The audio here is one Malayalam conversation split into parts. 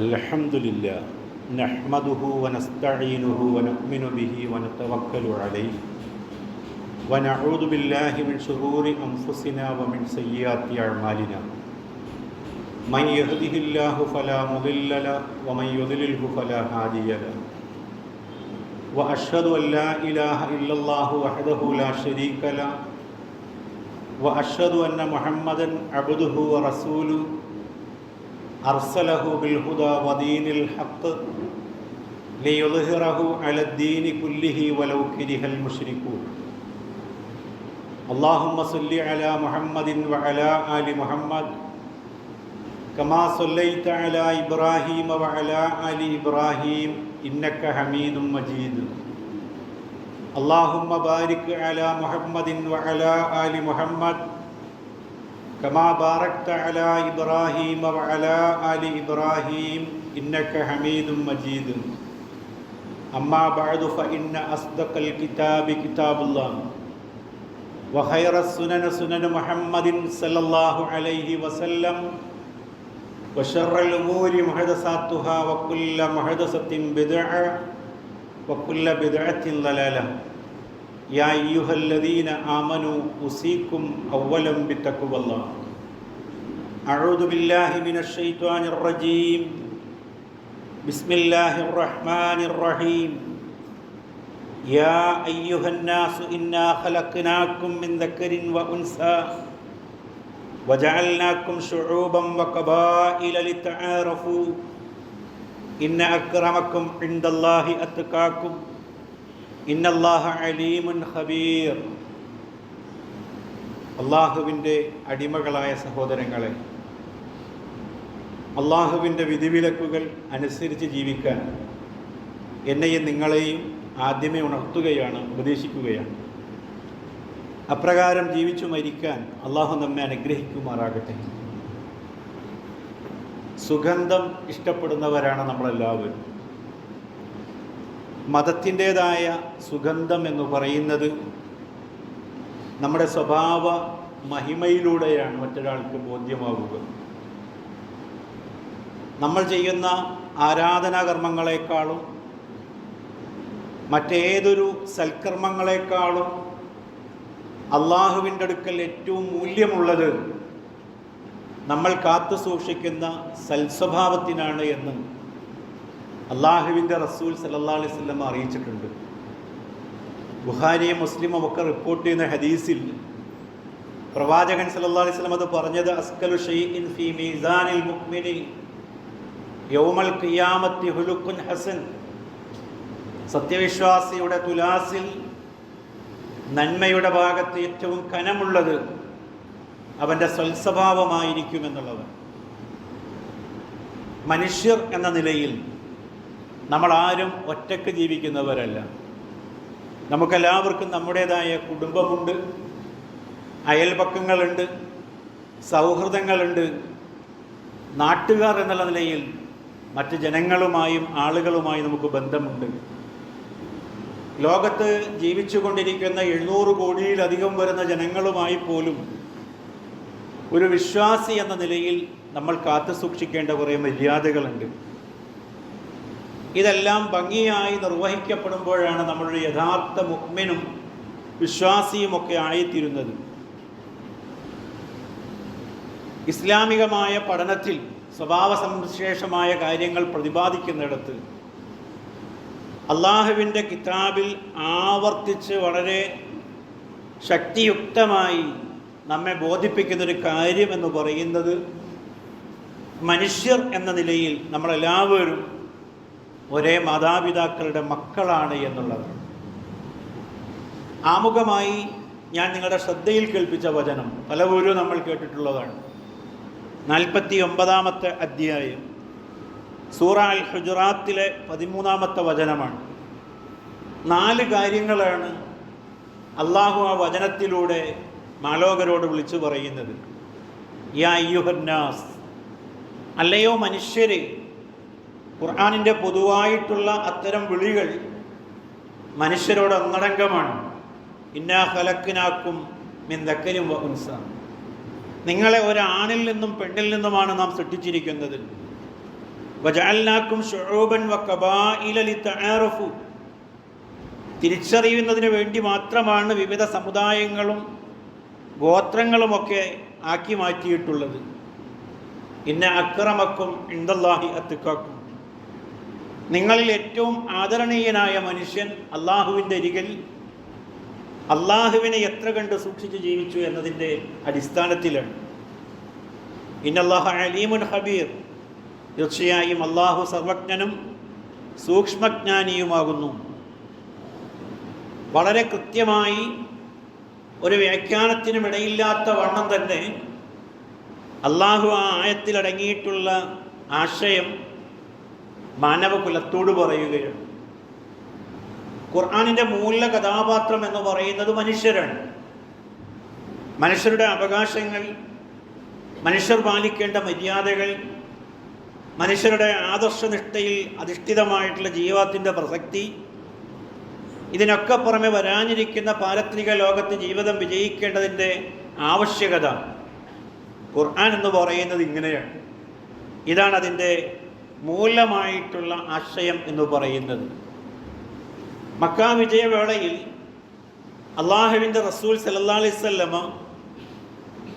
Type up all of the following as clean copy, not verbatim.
അൽഹംദുലില്ലാ നഹ്മദുഹു വനസ്തഈനുഹു വനുഅ്മിനു ബിഹി വനതവക്കലു അലൈഹി വനഊദു ബില്ലാഹി മിൻ ശുറൂരി അൻഫുസിനാ വമിൻ സയ്യിആതി അഅ്മാലിനാ മൻ യഹ്ദിഹില്ലാഹു ഫലാ മുദില്ല ലഹു വമൻ യുദ്ലിൽഹു ഫലാ ഹാദിയ ലഹു വഅശ്ഹദു അൻ ലാ ഇലാഹ ഇല്ലല്ലാഹു വഹ്ദഹു ലാ ശരീക ലഹു വഅശ്ഹദു അന്ന മുഹമ്മദൻ അബ്ദുഹു വറസൂലുഹു അർസലഹു ബിൽഹുദാ വദീനിൽ ഹഖ് ലിയുദ്ഹിറഹു അലദ്ദീനി കുല്ലിഹി വലൗ കരിഹൽ മുശ്രികൂൻ. അല്ലാഹുമ്മ സ്വല്ലി അലാ മുഹമ്മദിൻ വഅലാ ആലി മുഹമ്മദ് കമാ സ്വല്ലൈത അലാ ഇബ്രാഹീമ വഅലാ ആലി ഇബ്രാഹീം ഇന്നക ഹമീദും മജീദ്. അല്ലാഹുമ്മ ബാരിക് അലാ മുഹമ്മദിൻ വഅലാ ആലി മുഹമ്മദ് കമാ ബാറക്ത അലാ ഇബ്രാഹീമ വഅലാ ആലി ഇബ്രാഹീം ഇന്നക ഹമീദും മജീദ്. അമ്മാ ബഅദു ഫഇന്ന അസ്ദഖൽ കിതാബി കിതാബുല്ലാഹ് വഖൈറസ് സുനന സുനനു മുഹമ്മദിൻ സല്ലല്ലാഹു അലൈഹി വസല്ലം വശർറൽ ഉമൂരി മുഹദസാത്തുഹാ വകുല്ല മുഹദസത്തിൻ ബിദ്അ വകുല്ല ബിദ്അത്തിൻ ളലാല. യാ അയ്യുഹല്ലദീന ആമനൂ ഉസീകും അവ്വലൻ ബിത്തഖ്വല്ലാഹ്. അഊദു ബില്ലാഹി മിനശ് ശൈത്വാനിർ റജീം. ബിസ്മില്ലാഹിർ റഹ്മാനിർ റഹീം. യാ അയ്യുഹന്നാസു ഇന്നാ ഖലഖ്നാകും മിൻ ദക്കരിൻ വ ഉൻസാ വജഅൽനാകും ശുഊബൻ വഖബായില ലിതആറഫൂ ഇന്ന അക്രമക്കും ഇൻദല്ലാഹി അത്ഖാകും ഇന്നല്ലാഹ അലീമുൻ ഖബീർ. അള്ളാഹുവിൻ്റെ അടിമകളായ സഹോദരങ്ങളെ, അള്ളാഹുവിൻ്റെ വിധിവിലക്കുകൾ അനുസരിച്ച് ജീവിക്കാൻ എന്നെയും നിങ്ങളെയും ആദ്യമേ ഉണർത്തുകയാണ്, ഉപദേശിക്കുകയാണ്. അപ്രകാരം ജീവിച്ചു മരിക്കാൻ അള്ളാഹു നമ്മെ അനുഗ്രഹിക്കുമാറാകട്ടെ. സുഗന്ധം ഇഷ്ടപ്പെടുന്നവരാണ് നമ്മളെല്ലാവരും. മതത്തിൻ്റേതായ സുഗന്ധം എന്ന് പറയുന്നത് നമ്മുടെ സ്വഭാവ മഹിമയിലൂടെയാണ് മറ്റൊരാൾക്ക് ബോധ്യമാവുക. നമ്മൾ ചെയ്യുന്ന ആരാധനാകർമ്മങ്ങളെക്കാളും മറ്റേതൊരു സൽക്കർമ്മങ്ങളെക്കാളും അള്ളാഹുവിൻ്റെ അടുക്കൽ ഏറ്റവും മൂല്യമുള്ളത് നമ്മൾ കാത്തു സൂക്ഷിക്കുന്ന സൽസ്വഭാവത്തിനാണ് എന്ന് അള്ളാഹുവിൻ്റെ റസൂൽ സല്ലല്ലാഹു അലൈഹി വസല്ലം അറിയിച്ചിട്ടുണ്ട്. ബുഖാരിയും മുസ്ലിമും ഒക്കെ റിപ്പോർട്ട് ചെയ്യുന്ന ഹദീസിൽ പ്രവാചകൻ സല്ലല്ലാഹു അലൈഹി വസല്ലം അത് പറഞ്ഞത് അസ്കലു ഷൈഇൻ ഫീ മീസാനിൽ മുഅ്മിനി യൗമൽ ഖിയാമത്തി ഹുലുഖുൻ ഹസൻ. സത്യവിശ്വാസിയുടെ തുലാസിൽ നന്മയുടെ ഭാഗത്ത് ഏറ്റവും കനമുള്ളത് അവൻ്റെ സൽസ്വഭാവമായിരിക്കുമെന്നുള്ളത്. മനുഷ്യർ എന്ന നിലയിൽ നമ്മളാരും ഒറ്റയ്ക്ക് ജീവിക്കുന്നവരല്ല. നമുക്കെല്ലാവർക്കും നമ്മുടേതായ കുടുംബമുണ്ട്, അയൽപക്കങ്ങളുണ്ട്, സൗഹൃദങ്ങളുണ്ട്. നാട്ടുകാർ എന്നുള്ള നിലയിൽ മറ്റ് ജനങ്ങളുമായും ആളുകളുമായും നമുക്ക് ബന്ധമുണ്ട്. ലോകത്ത് ജീവിച്ചു കൊണ്ടിരിക്കുന്ന 700 കോടിയിലധികം വരുന്ന ജനങ്ങളുമായി പോലും ഒരു വിശ്വാസി എന്ന നിലയിൽ നമ്മൾ കാത്തു സൂക്ഷിക്കേണ്ട കുറേ മര്യാദകളുണ്ട്. ഇതെല്ലാം ഭംഗിയായി നിർവഹിക്കപ്പെടുമ്പോഴാണ് നമ്മളുടെ യഥാർത്ഥ മുഅ്മിനും വിശ്വാസിയുമൊക്കെ ആയിത്തീരുന്നത്. ഇസ്ലാമികമായ പഠനത്തിൽ സ്വഭാവ സവിശേഷമായ കാര്യങ്ങൾ പ്രതിപാദിക്കുന്നിടത്ത് അള്ളാഹുവിൻ്റെ കിതാബിൽ ആവർത്തിച്ച് വളരെ ശക്തിയുക്തമായി നമ്മെ ബോധിപ്പിക്കുന്നൊരു കാര്യമെന്ന് പറയുന്നത് മനുഷ്യർ എന്ന നിലയിൽ നമ്മളെല്ലാവരും ഒരേ മാതാപിതാക്കളുടെ മക്കളാണ് എന്നുള്ളതാണ്. ആമുഖമായി ഞാൻ നിങ്ങളുടെ ശ്രദ്ധയിൽ കേൾപ്പിച്ച വചനം പലപ്പോഴും നമ്മൾ കേട്ടിട്ടുള്ളതാണ്. 49-ാമത്തെ അധ്യായം സൂറ അൽ ഹുജറാത്തിലെ 13-ാമത്തെ വചനമാണ്. 4 കാര്യങ്ങളാണ് അള്ളാഹു ആ വചനത്തിലൂടെ മാലോകരോട് വിളിച്ചു പറയുന്നത്. യാ അയ്യുഹന്നാസ്, അല്ലയോ മനുഷ്യരെ. ഖുർആനിൻ്റെ പൊതുവായിട്ടുള്ള അത്തരം വിളികൾ മനുഷ്യരോട് ഒന്നടങ്കമാണ്. ഇന്നാ ഖലഖ്നാകും മിൻ ദക്കരിൻ വ ഉൻസ, നിങ്ങളെ ഒരാണിൽ നിന്നും പെണ്ണിൽ നിന്നുമാണ് നാം സൃഷ്ടിച്ചിരിക്കുന്നത്. വജഅൽനാകും ശുഊബൻ വഖബായില ലിതആറഫു, തിരിച്ചറിയുന്നതിന് വേണ്ടി മാത്രമാണ് വിവിധ സമുദായങ്ങളും ഗോത്രങ്ങളുമൊക്കെ ആക്കി മാറ്റിയിട്ടുള്ളത്. ഇന്ന അക്രമക്കും ഇൻദല്ലാഹി അത്ഖാക്കും, നിങ്ങളിൽ ഏറ്റവും ആദരണീയനായ മനുഷ്യൻ അള്ളാഹുവിൻ്റെ അരികിൽ അള്ളാഹുവിനെ എത്ര കണ്ട് സൂക്ഷിച്ച് ജീവിച്ചു എന്നതിൻ്റെ അടിസ്ഥാനത്തിലാണ്. ഇന്നല്ലാഹ അലീമുൻ ഹബീർ, തീർച്ചയായും അള്ളാഹു സർവജ്ഞനും സൂക്ഷ്മജ്ഞാനിയുമാകുന്നു. വളരെ കൃത്യമായി ഒരു വ്യാഖ്യാനത്തിനും ഇടയില്ലാത്ത വണ്ണം തന്നെ അള്ളാഹു ആ ആയത്തിലടങ്ങിയിട്ടുള്ള ആശയം മാനവകുലത്തോട് പറയുകയാണ്. ഖുർആനിൻ്റെ മൂല കഥാപാത്രം എന്ന് പറയുന്നത് മനുഷ്യരാണ്. മനുഷ്യരുടെ അവകാശങ്ങൾ, മനുഷ്യർ പാലിക്കേണ്ട മര്യാദകൾ, മനുഷ്യരുടെ ആദർശനിഷ്ഠയിൽ അധിഷ്ഠിതമായിട്ടുള്ള ജീവിതത്തിൻ്റെ പ്രസക്തി, ഇതിനൊക്കെ പുറമെ വരാനിരിക്കുന്ന പാരത്രിക ലോകത്ത് ജീവിതം വിജയിക്കേണ്ടതിൻ്റെ ആവശ്യകത ഖുർആൻ എന്ന് പറയുന്നത് ഇങ്ങനെയാണ്. ഇതാണ് അതിൻ്റെ മൂലമായിട്ടുള്ള ആശയം എന്ന് പറയുന്നത്. മക്കാ വിജയവേളയിൽ അള്ളാഹുവിൻ്റെ റസൂൽ സല്ലല്ലാഹു അലൈഹി വസല്ലമ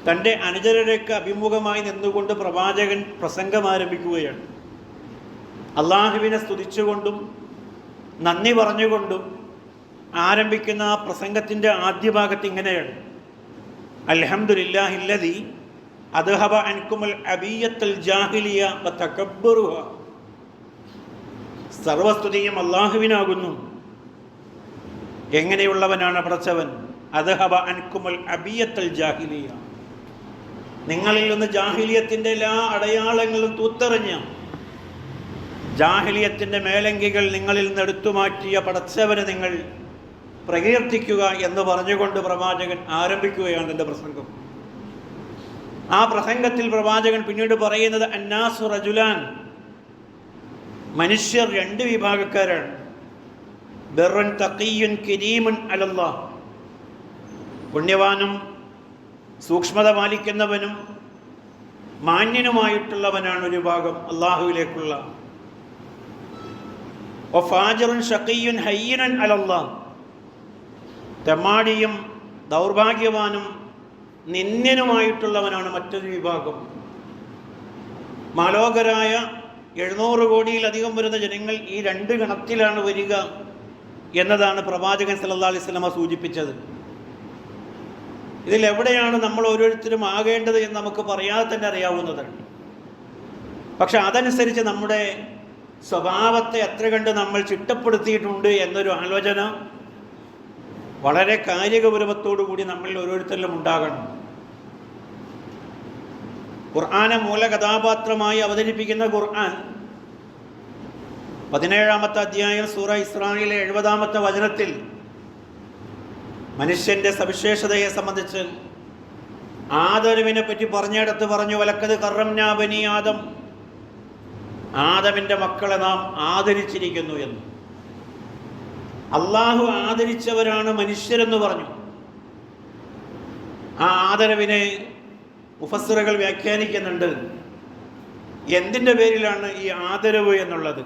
തൻ്റെ അനുചരരേക്ക് അഭിമുഖമായി നിന്നുകൊണ്ട് പ്രവാചകൻ പ്രസംഗം ആരംഭിക്കുകയാണ്. അള്ളാഹുവിനെ സ്തുതിച്ചുകൊണ്ടും നന്ദി പറഞ്ഞുകൊണ്ടും ആരംഭിക്കുന്ന ആ പ്രസംഗത്തിൻ്റെ ആദ്യ ഭാഗത്ത് ഇങ്ങനെയാണ്: അൽഹംദുലില്ലാഹില്ലദീ അദ്ഹബ അൻകുമുൽ അബിയ്യത്തുൽ ജാഹിലിയ വതകബ്ബറുഹ, സർവസ്തുതിയും അള്ളാഹുവിനാകുന്നു. എങ്ങനെയുള്ളവനാണ് പടച്ചവൻ? അദ്ഹബ അൻകുമുൽ അബിയ്യത്തുൽ ജാഹിലിയ, നിങ്ങളിൽ നിന്ന് ജാഹിലിയത്തിൻ്റെ എല്ലാ അടയാളങ്ങളും തൂത്തെറിഞ്ഞ, ജാഹിലിയത്തിൻ്റെ മേലങ്കികൾ നിങ്ങളിൽ നിന്ന് എടുത്തു മാറ്റിയ പടച്ചവനെ നിങ്ങൾ പ്രകീർത്തിക്കുക എന്ന് പറഞ്ഞുകൊണ്ട് പ്രവാചകൻ ആരംഭിക്കുകയാണ് എൻ്റെ പ്രസംഗം. ആ പ്രസംഗത്തിൽ പ്രവാചകൻ പിന്നീട് പറയുന്നത് അന്നാസു റജുലാൻ, മനുഷ്യർ രണ്ട് വിഭാഗക്കാരാണ്. ബിർറുൻ തഖിയ്യുൻ കരീമുൻ അലല്ലാഹ്, പുണ്യവാനും സൂക്ഷ്മത പാലിക്കുന്നവനും മാന്യനുമായിട്ടുള്ളവനാണ് ഒരു ഭാഗം അള്ളാഹുവിലേക്കുള്ള. വഫാജിറുൻ ഷഖിയ്യുൻ ഹയ്യിനുൻ അലല്ലാഹ്, തെമ്മാടിയും ദൗർഭാഗ്യവാനും നിന്ദ്യനുമായിട്ടുള്ളവനാണ് മറ്റൊരു വിഭാഗം. മാലോകരായ 700 കോടിയിലധികം വരുന്ന ജനങ്ങൾ ഈ രണ്ട് ഗണത്തിലാണ് വരിക എന്നതാണ് പ്രവാചകൻ സല്ലല്ലാഹു അലൈഹി വസല്ലമ സൂചിപ്പിച്ചത്. ഇതിലെവിടെയാണ് നമ്മൾ ഓരോരുത്തരും ആകേണ്ടത് എന്ന് നമുക്ക് പറയാതെ തന്നെ അറിയാവുന്നതാണ്. പക്ഷെ അതനുസരിച്ച് നമ്മുടെ സ്വഭാവത്തെ എത്ര കണ്ട് നമ്മൾ ചിട്ടപ്പെടുത്തിയിട്ടുണ്ട് എന്നൊരു ആലോചന വളരെ കാലികപുരവത്തോടു കൂടി നമ്മളിൽ ഓരോരുത്തരിലും ഉണ്ടാകണം. ഖുർആനെ മൂല കഥാപാത്രമായി അവതരിപ്പിക്കുന്ന ഖുർആൻ 17-ാമത്തെ അധ്യായം സൂറ ഇസ്രായിലെ 70-ാമത്തെ വചനത്തിൽ മനുഷ്യൻ്റെ സവിശേഷതയെ സംബന്ധിച്ച് ആദമിനെ പറ്റി പറഞ്ഞിടത്ത് പറഞ്ഞു, വലക്കത് കറംനാ ബനി ആദം, ആദമിൻ്റെ മക്കളെ നാം ആദരിച്ചിരിക്കുന്നു എന്ന്. അള്ളാഹു ആദരിച്ചവരാണ് മനുഷ്യരെന്ന് പറഞ്ഞു. ആ ആദരവിനെ മുഫസ്സിറുകൾ വ്യാഖ്യാനിക്കുന്നുണ്ട്. എന്തിൻ്റെ പേരിലാണ് ഈ ആദരവ് എന്നുള്ളത്?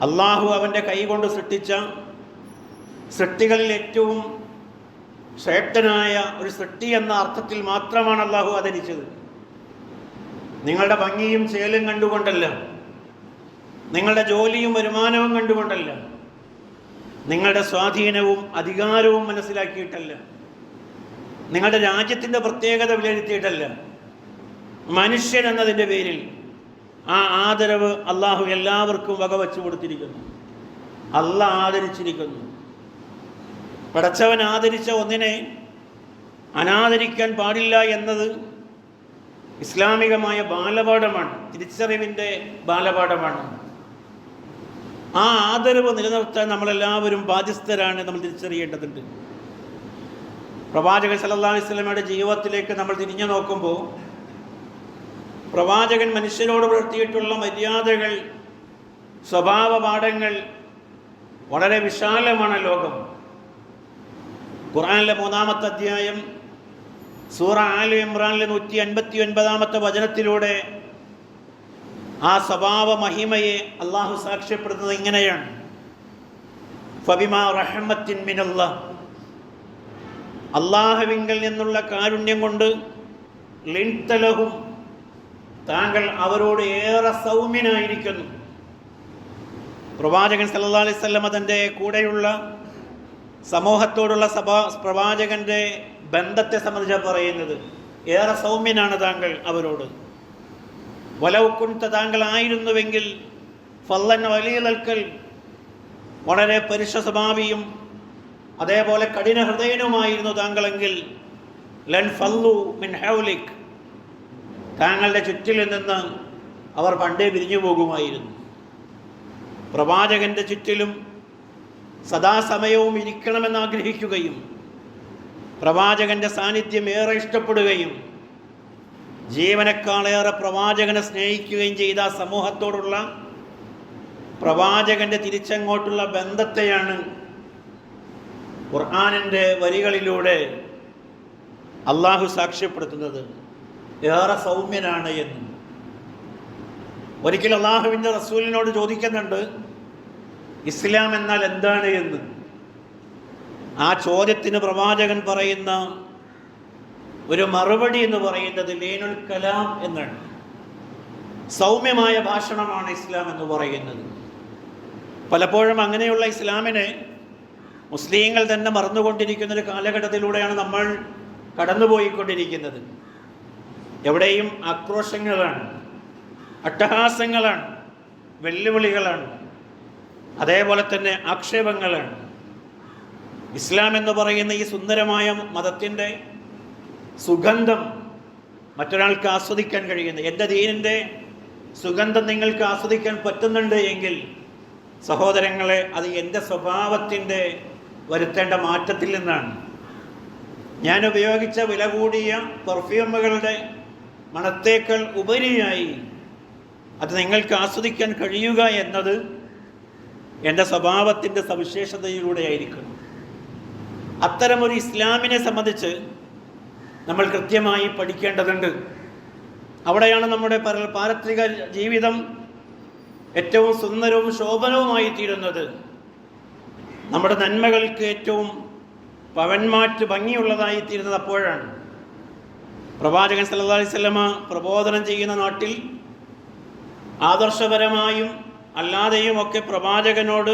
അള്ളാഹു അവൻ്റെ കൈകൊണ്ട് സൃഷ്ടിച്ച സൃഷ്ടികളിൽ ഏറ്റവും ശ്രേഷ്ഠനായ ഒരു സൃഷ്ടി എന്ന അർത്ഥത്തിൽ മാത്രമാണ് അള്ളാഹു ആദരിച്ചത്. നിങ്ങളുടെ ഭംഗിയും ചേലും കണ്ടുകൊണ്ടല്ല, നിങ്ങളുടെ ജോലിയും വരുമാനവും കണ്ടുകൊണ്ടല്ല, നിങ്ങളുടെ സ്വാധീനവും അധികാരവും മനസ്സിലാക്കിയിട്ടല്ല, നിങ്ങളുടെ രാജ്യത്തിൻ്റെ പ്രത്യേകത വിലയിരുത്തിയിട്ടല്ല, മനുഷ്യൻ എന്നതിൻ്റെ പേരിൽ ആ ആദരവ് അള്ളാഹു എല്ലാവർക്കും വകവച്ചു കൊടുത്തിരിക്കുന്നു. അള്ളാഹ് ആദരിച്ചിരിക്കുന്നു. പടച്ചവൻ ആദരിച്ച ഒന്നിനെ അനാദരിക്കാൻ പാടില്ല എന്നത് ഇസ്ലാമികമായ ബാലപാഠമാണ്, തിരിച്ചറിവിൻ്റെ ബാലപാഠമാണ്. ആ ആദരവ് നിലനിർത്താൻ നമ്മളെല്ലാവരും ബാധ്യസ്ഥരാണ്, നമ്മൾ തിരിച്ചറിയേണ്ടതുണ്ട്. പ്രവാചകൻ സല്ലല്ലാഹു അലൈഹി വസല്ലമയുടെ ജീവിതത്തിലേക്ക് നമ്മൾ തിരിഞ്ഞു നോക്കുമ്പോൾ പ്രവാചകൻ മനുഷ്യരോട് പുലർത്തിയിട്ടുള്ള മര്യാദകൾ, സ്വഭാവ പാഠങ്ങൾ വളരെ വിശാലമാണ്. ലോകം ഖുർആനിലെ 3-ാമത്തെ അധ്യായം സൂറ ആലു ഇമ്രാനിലെ 159-ാമത്തെ വചനത്തിലൂടെ ആ സ്വഭാവ മഹിമയെ അള്ളാഹു സാക്ഷ്യപ്പെടുത്തുന്നത് ഇങ്ങനെയാണ്: ഫബിമാ റഹ്മത്തിൻ മിനല്ലാഹ്, അള്ളാഹുവിങ്കൽ നിന്നുള്ള കാരുണ്യം കൊണ്ട്, ലിൻതലഹും, താങ്കൾ അവരോട് ഏറെ സൗമ്യനായിരിക്കുന്നു. പ്രവാചകൻ സല്ലല്ലാഹു അലൈഹി വസല്ലം തൻ്റെ കൂടെയുള്ള സമൂഹത്തോടുള്ള പ്രവാചകൻ്റെ ബന്ധത്തെ സംബന്ധിച്ചാണ് പറയുന്നത്. ഏറെ സൗമ്യനാണ് താങ്കൾ അവരോട്. വലൗ കുൻത, താങ്കളായിരുന്നുവെങ്കിൽ, ഫല്ലൻ വലീലൽക്കൽ, വളരെ പരുഷ സ്വഭാവിയും അതേപോലെ കഠിന ഹൃദയനുമായിരുന്നു താങ്കളെങ്കിൽ, ലൻ ഫല്ലു മിൻ ഹൗലിക്, താങ്കളുടെ ചുറ്റിൽ നിന്ന് അവർ പണ്ടേ പിരിഞ്ഞു പോകുമായിരുന്നു. പ്രവാചകൻ്റെ ചുറ്റിലും സദാസമയവും ഇരിക്കണമെന്ന് ആഗ്രഹിക്കുകയും പ്രവാചകൻ്റെ സാന്നിധ്യം ഏറെ ഇഷ്ടപ്പെടുകയും ജീവനേക്കാളേറെ പ്രവാചകനെ സ്നേഹിക്കുകയും ചെയ്ത സമൂഹത്തോടുള്ള പ്രവാചകൻ്റെ തിരിച്ചങ്ങോട്ടുള്ള ബന്ധത്തെയാണ് ഖുർആനിൻ്റെ വരികളിലൂടെ അള്ളാഹു സാക്ഷ്യപ്പെടുത്തുന്നത്. ഏറെ സൗമ്യനാണ് എന്ന്. ഒരിക്കൽ അള്ളാഹുവിൻ്റെ റസൂലിനോട് ചോദിക്കുന്നുണ്ട്, ഇസ്ലാം എന്നാൽ എന്താണ് എന്ന്. ആ ചോദ്യത്തിന് പ്രവാചകൻ പറയുന്ന ഒരു മറുപടി എന്ന് പറയുന്നത് ലീനുൽ കലാം എന്നാണ്. സൗമ്യമായ ഭാഷണമാണ് ഇസ്ലാം എന്ന് പറയുന്നത്. പലപ്പോഴും അങ്ങനെയുള്ള ഇസ്ലാമിനെ മുസ്ലിങ്ങൾ തന്നെ മറന്നുകൊണ്ടിരിക്കുന്നൊരു കാലഘട്ടത്തിലൂടെയാണ് നമ്മൾ കടന്നുപോയിക്കൊണ്ടിരിക്കുന്നത്. എവിടെയും ആക്രോശങ്ങളാണ്, അട്ടഹാസങ്ങളാണ്, വെല്ലുവിളികളാണ്, അതേപോലെ തന്നെ ആക്ഷേപങ്ങളാണ്. ഇസ്ലാം എന്ന് പറയുന്ന ഈ സുന്ദരമായ മതത്തിൻ്റെ സുഗന്ധം മറ്റൊരാൾക്ക് ആസ്വദിക്കാൻ കഴിയുന്നത്, എൻ്റെ ദീനിൻ്റെ സുഗന്ധം നിങ്ങൾക്ക് ആസ്വദിക്കാൻ പറ്റുന്നുണ്ട് എങ്കിൽ സഹോദരങ്ങളെ, അത് എൻ്റെ സ്വഭാവത്തിൻ്റെ വരുത്തേണ്ട മാറ്റത്തിൽ നിന്നാണ്. ഞാൻ ഉപയോഗിച്ച വില കൂടിയ പെർഫ്യൂമുകളുടെ മണത്തേക്കാൾ ഉപരിയായി അത് നിങ്ങൾക്ക് ആസ്വദിക്കാൻ കഴിയുക എന്നത് എൻ്റെ സ്വഭാവത്തിൻ്റെ സവിശേഷതയിലൂടെയായിരിക്കണം. അത്തരമൊരു ഇസ്ലാമിനെ സംബന്ധിച്ച് നമ്മൾ കൃത്യമായി പഠിക്കേണ്ടതുണ്ട്. അവിടെയാണ് നമ്മുടെ പാരത്രിക ജീവിതം ഏറ്റവും സുന്ദരവും ശോഭനവുമായി തീരുന്നത്. നമ്മുടെ നന്മകൾക്ക് ഏറ്റവും പവന്മാറ്റ് ഭംഗിയുള്ളതായി തീരുന്നത് അപ്പോഴാണ്. പ്രവാചകൻ സല്ലല്ലാഹു അലൈഹി വസല്ലമ പ്രബോധനം ചെയ്യുന്ന നാട്ടിൽ ആദർശപരമായും അല്ലാതെയും ഒക്കെ പ്രവാചകനോട്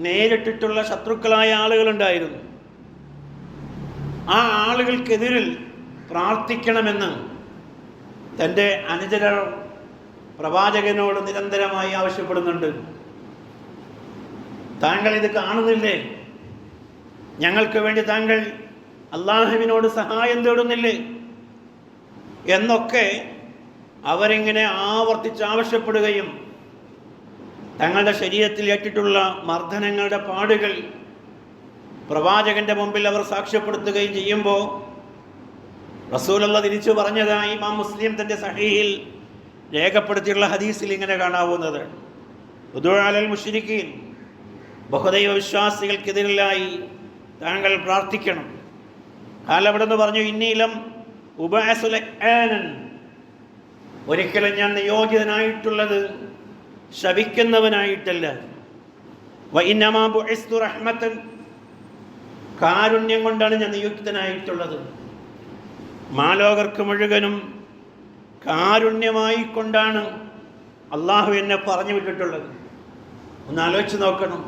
നേരിട്ടിട്ടുള്ള ശത്രുക്കളായ ആളുകളുണ്ടായിരുന്നു. ആ ആളുകൾക്കെതിരിൽ പ്രാർത്ഥിക്കണമെന്ന് തൻ്റെ അനുചരർ പ്രവാചകനോട് നിരന്തരമായി ആവശ്യപ്പെടുന്നുണ്ട്. താങ്കൾ ഇത് കാണുന്നില്ലേ? ഞങ്ങൾക്ക് വേണ്ടി താങ്കൾ അള്ളാഹുവിനോട് സഹായം തേടുന്നില്ലേ എന്നൊക്കെ അവരിങ്ങനെ ആവർത്തിച്ചാവശ്യപ്പെടുകയും തങ്ങളുടെ ശരീരത്തിൽ ഏറ്റിട്ടുള്ള മർദ്ദനങ്ങളുടെ പാടുകൾ പ്രവാചകൻ്റെ മുമ്പിൽ അവർ സാക്ഷ്യപ്പെടുത്തുകയും ചെയ്യുമ്പോൾ റസൂലുള്ള തിരിച്ചു പറഞ്ഞതായി ഇമാം മുസ്ലിം തൻ്റെ സഹീഹിൽ രേഖപ്പെടുത്തിയുള്ള ഹദീസിൽ ഇങ്ങനെ കാണാവുന്നത്: ഉദൂ അലൽ മുശ്രിക്കീൻ, ബഹുദൈവ വിശ്വാസികൾക്കെതിരായി താങ്കൾ പ്രാർത്ഥിക്കണം. അവിടെ നിന്ന് പറഞ്ഞു, ഇന്നീലം ഉപഅസുലആനൻ, ഒരിക്കലും ഞാൻ നിയോഗിതനായിട്ടുള്ളത് ശപിക്കുന്നവനായിട്ടല്ല. വഇന്നമാ ബുഇസ്തു റഹ്മത്തൻ, കാരുണ്യം കൊണ്ടാണ് ഞാൻ നിയുക്തനായിട്ടുള്ളത്. മാലോകർക്ക് മുഴുവനും കാരുണ്യമായി കൊണ്ടാണ് അള്ളാഹു എന്നെ പറഞ്ഞു വിട്ടിട്ടുള്ളത്. ഒന്ന് ആലോചിച്ച് നോക്കണം.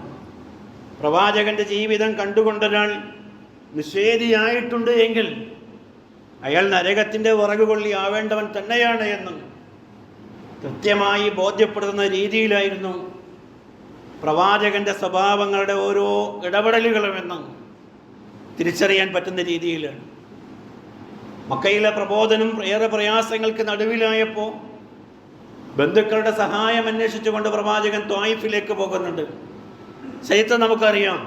പ്രവാചകൻ്റെ ജീവിതം കണ്ടുകൊണ്ടൊരാൾ നിഷേധിയായിട്ടുണ്ട് എങ്കിൽ അയാൾ നരകത്തിൻ്റെ വിറകുകൊള്ളി ആവേണ്ടവൻ തന്നെയാണ് എന്ന് കൃത്യമായി ബോധ്യപ്പെടുത്തുന്ന രീതിയിലായിരുന്നു പ്രവാചകൻ്റെ സ്വഭാവങ്ങളുടെ ഓരോ ഇടപെടലുകളുമെന്ന് തിരിച്ചറിയാൻ പറ്റുന്ന രീതിയിലാണ്. മക്കയിലെ പ്രബോധനം ഏറെ പ്രയാസങ്ങൾക്ക് നടുവിലായപ്പോൾ ബന്ധുക്കളുടെ സഹായം അന്വേഷിച്ചുകൊണ്ട് പ്രവാചകൻ ത്വായിഫിലേക്ക് പോകുന്നുണ്ട്. ചരിത്രം നമുക്കറിയാം.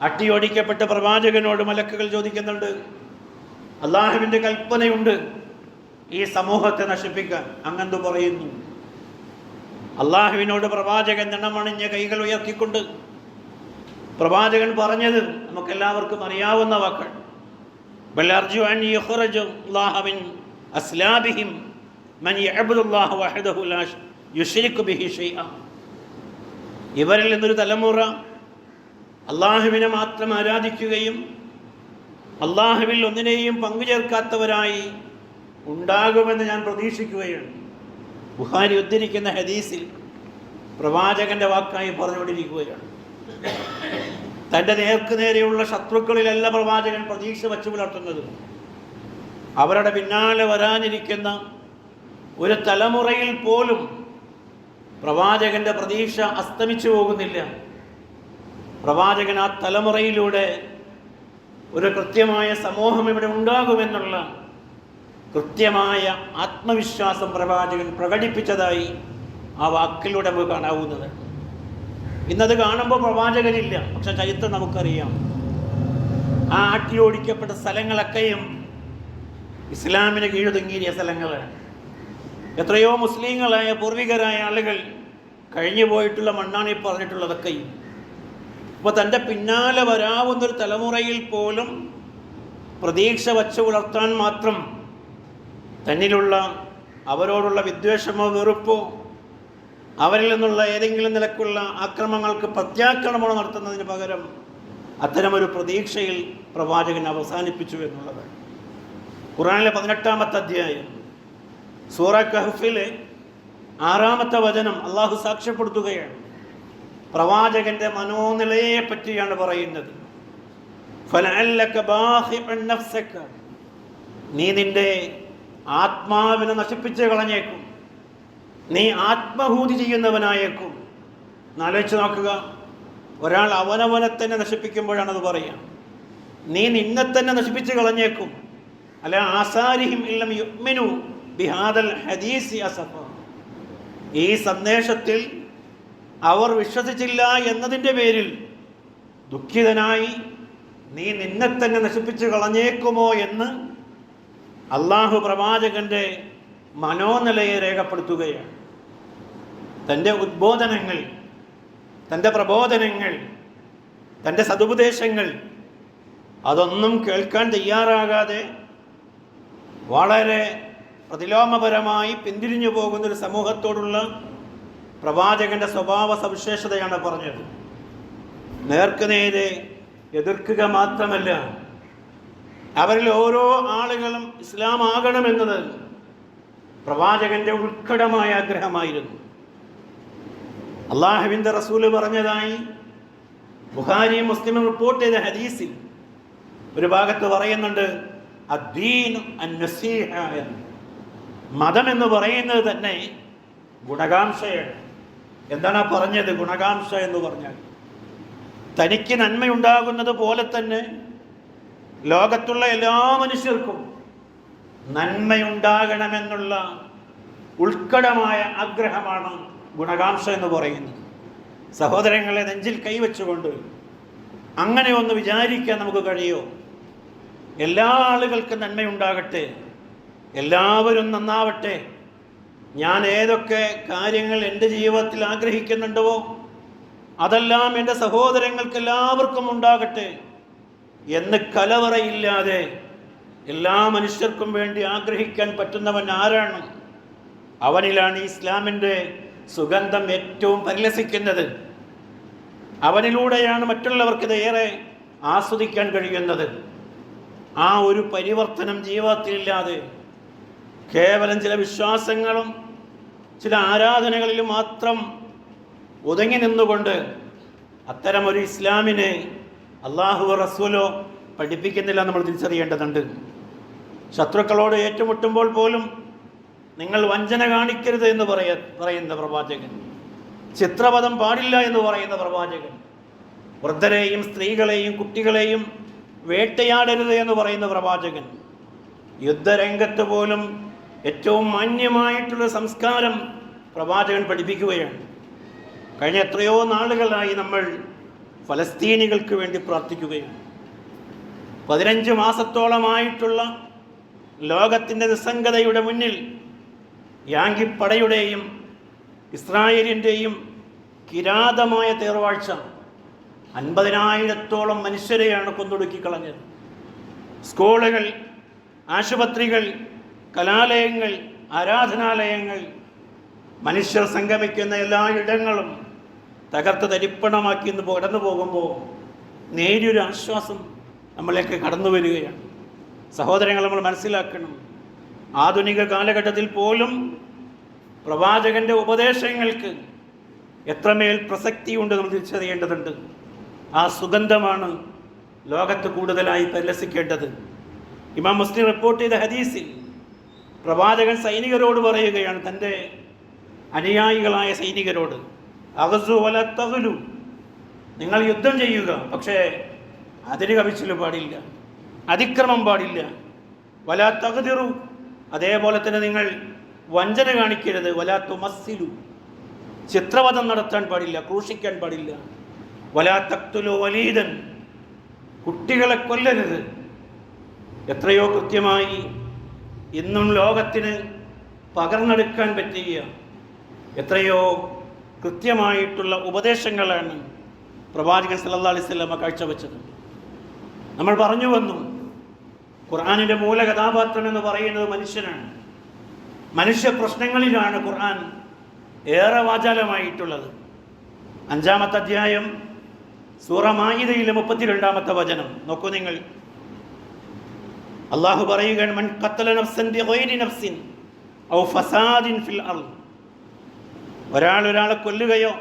അട്ടിയോടിക്കപ്പെട്ട പ്രവാചകനോട് മലക്കുകൾ ചോദിക്കുന്നുണ്ട്, അള്ളാഹുവിൻ്റെ കൽപ്പനയുണ്ട് ഈ സമൂഹത്തെ നശിപ്പിക്കാൻ, അങ്ങെന്തു പറയുന്നു? അള്ളാഹുവിനോട് പ്രവാചകൻ നിണമണിഞ്ഞ കൈകൾ ഉയർത്തിക്കൊണ്ട് പ്രവാചകൻ പറഞ്ഞത് നമുക്കെല്ലാവർക്കും അറിയാവുന്ന വാക്കാണ്: ബൽ അർജു അൻ യുഖ്റജു അല്ലാഹു മിൻ അസ്ലാബിഹിം മൻ യഅബ്ദുല്ലാഹ വഹദഹു ലാ യുശ്രികു ബിഹി ഷൈഅ. ഇവരിൽ നിന്നൊരു തലമുറ അള്ളാഹുവിനെ മാത്രം ആരാധിക്കുകയും അള്ളാഹുവിൽ ഒന്നിനെയും പങ്കുചേർക്കാത്തവരായി ഉണ്ടാകുമെന്ന് ഞാൻ പ്രതീക്ഷിക്കുകയാണ്. ബുഖാരി ഉദ്ധരിക്കുന്ന ഹദീസിൽ പ്രവാചകന്റെ വാക്കായി പറഞ്ഞുകൊണ്ടിരിക്കുകയാണ്. തൻ്റെ നേർക്കുനേരെയുള്ള ശത്രുക്കളിലല്ല പ്രവാചകൻ പ്രതീക്ഷ വച്ചു പുലർത്തുന്നത്. അവരുടെ പിന്നാലെ വരാനിരിക്കുന്ന ഒരു തലമുറയിൽ പോലും പ്രവാചകന്റെ പ്രതീക്ഷ അസ്തമിച്ചു പോകുന്നില്ല. പ്രവാചകൻ ആ തലമുറയിലൂടെ ഒരു കൃത്യമായ സമൂഹം ഇവിടെ ഉണ്ടാകുമെന്നുള്ള കൃത്യമായ ആത്മവിശ്വാസം പ്രവാചകൻ പ്രകടിപ്പിച്ചതായി ആ വാക്കിലൂടെ നമുക്ക് കാണാവുന്നത്. ഇന്നത് കാണുമ്പോൾ പ്രവാചകനില്ല, പക്ഷെ ചരിത്രം നമുക്കറിയാം. ആ ആട്ടിയോടിക്കപ്പെട്ട സ്ഥലങ്ങളൊക്കെയും ഇസ്ലാമിന് കീഴൊതുങ്ങിയ സ്ഥലങ്ങളാണ്. എത്രയോ മുസ്ലിങ്ങളായ പൂർവികരായ ആളുകൾ കഴിഞ്ഞു പോയിട്ടുള്ള മണ്ണാണ് ഈ പറഞ്ഞിട്ടുള്ളതൊക്കെയും. അപ്പോൾ തൻ്റെ പിന്നാലെ വരാവുന്നൊരു തലമുറയിൽ പോലും പ്രതീക്ഷ വച്ചു പുലർത്താൻ മാത്രം തന്നിലുള്ള അവരോടുള്ള വിദ്വേഷമോ വെറുപ്പോ അവരിൽ നിന്നുള്ള ഏതെങ്കിലും നിലക്കുള്ള ആക്രമണങ്ങൾക്ക് പ്രത്യാക്രമണമോ നടത്തുന്നതിന് പകരം അത്തരമൊരു പ്രതീക്ഷയിൽ പ്രവാചകൻ അവസാനിപ്പിച്ചു എന്നുള്ളത്. ഖുർആനിലെ 18-ാമത്തെ അധ്യായം സൂറ കഹ്ഫിലെ 6-ാമത്തെ വചനം അള്ളാഹു സാക്ഷ്യപ്പെടുത്തുകയാണ്. പ്രവാചകന്റെ മനോനിലയെ പറ്റിയാണ് പറയുന്നത്. ഫലഅല്ലക ബാഖിഉൻ നഫ്സക, നീ നിന്റെ ആത്മാവിനെ നശിപ്പിച്ച് കളഞ്ഞേക്കും, നീ ആത്മഹൂതി ചെയ്യുന്നവനായേക്കും. ആലോചിച്ച് നോക്കുക, ഒരാൾ അവനവനെ തന്നെ നശിപ്പിക്കുമ്പോഴാണത് പറയുക. നീ നിന്നെ തന്നെ നശിപ്പിച്ച് കളഞ്ഞേക്കും. അല്ല ആസാരിഹിം ഇല്ലം യുഅ്മിനു ബിഹാദൽ ഹദീസി അസഫ, ഈ സന്ദേശത്തിൽ അവർ വിശ്വസിച്ചില്ല എന്നതിൻ്റെ പേരിൽ ദുഃഖിതനായി നീ നിന്നെ തന്നെ നശിപ്പിച്ച് കളഞ്ഞേക്കുമോ എന്ന് അള്ളാഹു പ്രവാചകന്റെ മനോനിലയെ രേഖപ്പെടുത്തുകയാണ്. തൻ്റെ ഉദ്ബോധനങ്ങൾ, തൻ്റെ പ്രബോധനങ്ങൾ, തൻ്റെ സതുപദേശങ്ങൾ അതൊന്നും കേൾക്കാൻ തയ്യാറാകാതെ വളരെ പ്രതിലോമപരമായി പിന്തിരിഞ്ഞു പോകുന്നൊരു സമൂഹത്തോടുള്ള പ്രവാചകന്റെ സ്വഭാവ സവിശേഷതയാണ് പറഞ്ഞത്. നേർക്കുനേരെ എതിർക്കുക മാത്രമല്ല, അവരിൽ ഓരോ ആളുകളും ഇസ്ലാം ആകണമെന്നത് പ്രവാചകന്റെ ഉത്കടമായ ആഗ്രഹമായിരുന്നു. അള്ളാഹുവിൻ്റെ റസൂല് പറഞ്ഞതായി ബുഖാരിയും മുസ്ലിമും റിപ്പോർട്ട് ചെയ്ത ഹദീസിൽ ഒരു ഭാഗത്ത് പറയുന്നുണ്ട്, അദ്ദീനു അന്നസീഹ എന്ന്. മതം എന്ന് പറയുന്നത് തന്നെ ഗുണകാംക്ഷയാണ്. എന്താണ് പറഞ്ഞത്? ഗുണകാംക്ഷ എന്ന് പറഞ്ഞാൽ തനിക്ക് നന്മയുണ്ടാകുന്നത് പോലെ തന്നെ ലോകത്തുള്ള എല്ലാ മനുഷ്യർക്കും നന്മയുണ്ടാകണമെന്നുള്ള ഉത്കടമായ ആഗ്രഹമാണ് ഗുണകാംക്ഷ എന്ന് പറയുന്നത്. സഹോദരങ്ങളെ, നെഞ്ചിൽ കൈവച്ചുകൊണ്ട് അങ്ങനെ ഒന്ന് വിചാരിക്കാൻ നമുക്ക് കഴിയുമോ? എല്ലാ ആളുകൾക്കും നന്മയുണ്ടാകട്ടെ, എല്ലാവരും നന്നാവട്ടെ, ഞാൻ ഏതൊക്കെ കാര്യങ്ങൾ എൻ്റെ ജീവിതത്തിൽ ആഗ്രഹിക്കുന്നുണ്ടോ അതെല്ലാം എൻ്റെ സഹോദരങ്ങൾക്ക് എല്ലാവർക്കും ഉണ്ടാകട്ടെ എന്ന് കലവറയില്ലാതെ എല്ലാ മനുഷ്യർക്കും വേണ്ടി ആഗ്രഹിക്കാൻ പറ്റുന്നവൻ ആരാണ്? അവനിലാണ് ഇസ്ലാമിൻ്റെ സുഗന്ധം ഏറ്റവും പരിലസിക്കുന്നത്. അവനിലൂടെയാണ് മറ്റുള്ളവർക്കിത് ഏറെ ആസ്വദിക്കാൻ കഴിയുന്നത്. ആ ഒരു പരിവർത്തനം ജീവിതത്തിലില്ലാതെ കേവലം ചില വിശ്വാസങ്ങളും ചില ആരാധനകളിലും മാത്രം ഒതുങ്ങി നിന്നുകൊണ്ട് അത്തരമൊരു ഇസ്ലാമിനെ അള്ളാഹു റസൂലോ പഠിപ്പിക്കുന്നില്ല. നമ്മൾ തിരിച്ചറിയേണ്ടതുണ്ട്. ശത്രുക്കളോട് ഏറ്റുമുട്ടുമ്പോൾ പോലും നിങ്ങൾ വഞ്ചന കാണിക്കരുത് എന്ന് പറയുന്ന പ്രവാചകൻ, ചിത്രപഥം പാടില്ല എന്ന് പറയുന്ന പ്രവാചകൻ, വൃദ്ധരെയും സ്ത്രീകളെയും കുട്ടികളെയും വേട്ടയാടരുത് എന്ന് പറയുന്ന പ്രവാചകൻ, യുദ്ധരംഗത്ത് പോലും ഏറ്റവും മാന്യമായിട്ടുള്ള സംസ്കാരം പ്രവാചകൻ പഠിപ്പിക്കുകയാണ്. കഴിഞ്ഞ എത്രയോ നാളുകളായി നമ്മൾ ഫലസ്തീനികൾക്ക് വേണ്ടി പ്രാർത്ഥിക്കുകയാണ്. 15 മാസത്തോളമായിട്ടുള്ള ലോകത്തിൻ്റെ നിസ്സംഗതയുടെ മുന്നിൽ യാങ്കിപ്പടയുടെയും ഇസ്രായേലിൻ്റെയും കിരാതമായ തേർവാഴ്ച 50,000-ഓളം മനുഷ്യരെയാണ് കൊന്നൊടുക്കിക്കളഞ്ഞത്. സ്കൂളുകൾ, ആശുപത്രികൾ, കലാലയങ്ങൾ, ആരാധനാലയങ്ങൾ, മനുഷ്യർ സംഗമിക്കുന്ന എല്ലാ ഇടങ്ങളും തകർത്ത് തരിപ്പണമാക്കി ഇന്ന് കടന്നു പോകുമ്പോൾ നേരിയൊരു ആശ്വാസം നമ്മളേക്ക് കടന്നു വരികയാണ്. സഹോദരങ്ങൾ, നമ്മൾ മനസ്സിലാക്കണം, ആധുനിക കാലഘട്ടത്തിൽ പോലും പ്രവാചകൻ്റെ ഉപദേശങ്ങൾക്ക് എത്രമേൽ പ്രസക്തിയുണ്ട് നമ്മൾ തിരിച്ചറിയേണ്ടതുണ്ട്. ആ സുഗന്ധമാണ് ലോകത്ത് കൂടുതലായി പരിലസിക്കേണ്ടത്. ഇമാം മുസ്ലിം റിപ്പോർട്ട് ചെയ്ത ഹദീസിൽ പ്രവാചകൻ സൈനികരോട് പറയുകയാണ്, തൻ്റെ അനുയായികളായ സൈനികരോട്, അഗ്സു വല തഗ്ലു, നിങ്ങൾ യുദ്ധം ചെയ്യുക, പക്ഷേ അതിര് കവിച്ചിൽ പാടില്ല, അതിക്രമം പാടില്ല. വല തഗ്ദിറു, അതേപോലെ തന്നെ നിങ്ങൾ വഞ്ചന കാണിക്കരുത്. വല തുമസ്സിലു, ചിത്രവധം നടത്താൻ പാടില്ല, ക്രൂശിക്കാൻ പാടില്ല. വല തഖ്തുലു വലീദൻ, കുട്ടികളെ കൊല്ലരുത്. എത്രയോ കൃത്യമായി ഇന്നും ലോകത്തിന് പകർന്നെടുക്കാൻ പറ്റിയ എത്രയോ കൃത്യമായിട്ടുള്ള ഉപദേശങ്ങളാണ് പ്രവാചകൻ സല്ലല്ലാഹു അലൈഹി വസല്ലം കാഴ്ചവെച്ചത്. നമ്മൾ പറഞ്ഞു വന്നു, ഖുർആനിൻ്റെ മൂല കഥാപാത്രം എന്ന് പറയുന്നത് മനുഷ്യനാണ്. മനുഷ്യ പ്രശ്നങ്ങളിലാണ് ഖുർആൻ ഏറെ വാചാലമായിട്ടുള്ളത്. 5-ാമത്തെ അധ്യായം സൂറ മാഇദയിലെ 32-ാമത്തെ വചനം നോക്കൂ നിങ്ങൾ. അള്ളാഹു പറയുകയാണ്, മൻ ഖത്തല നഫ്സൻ ബിഗൈരി നഫ്സിൻ ഔ ഫസാദിൻ ഫിൽ അർദ്, ഒരാളെ കൊല്ലുകയോ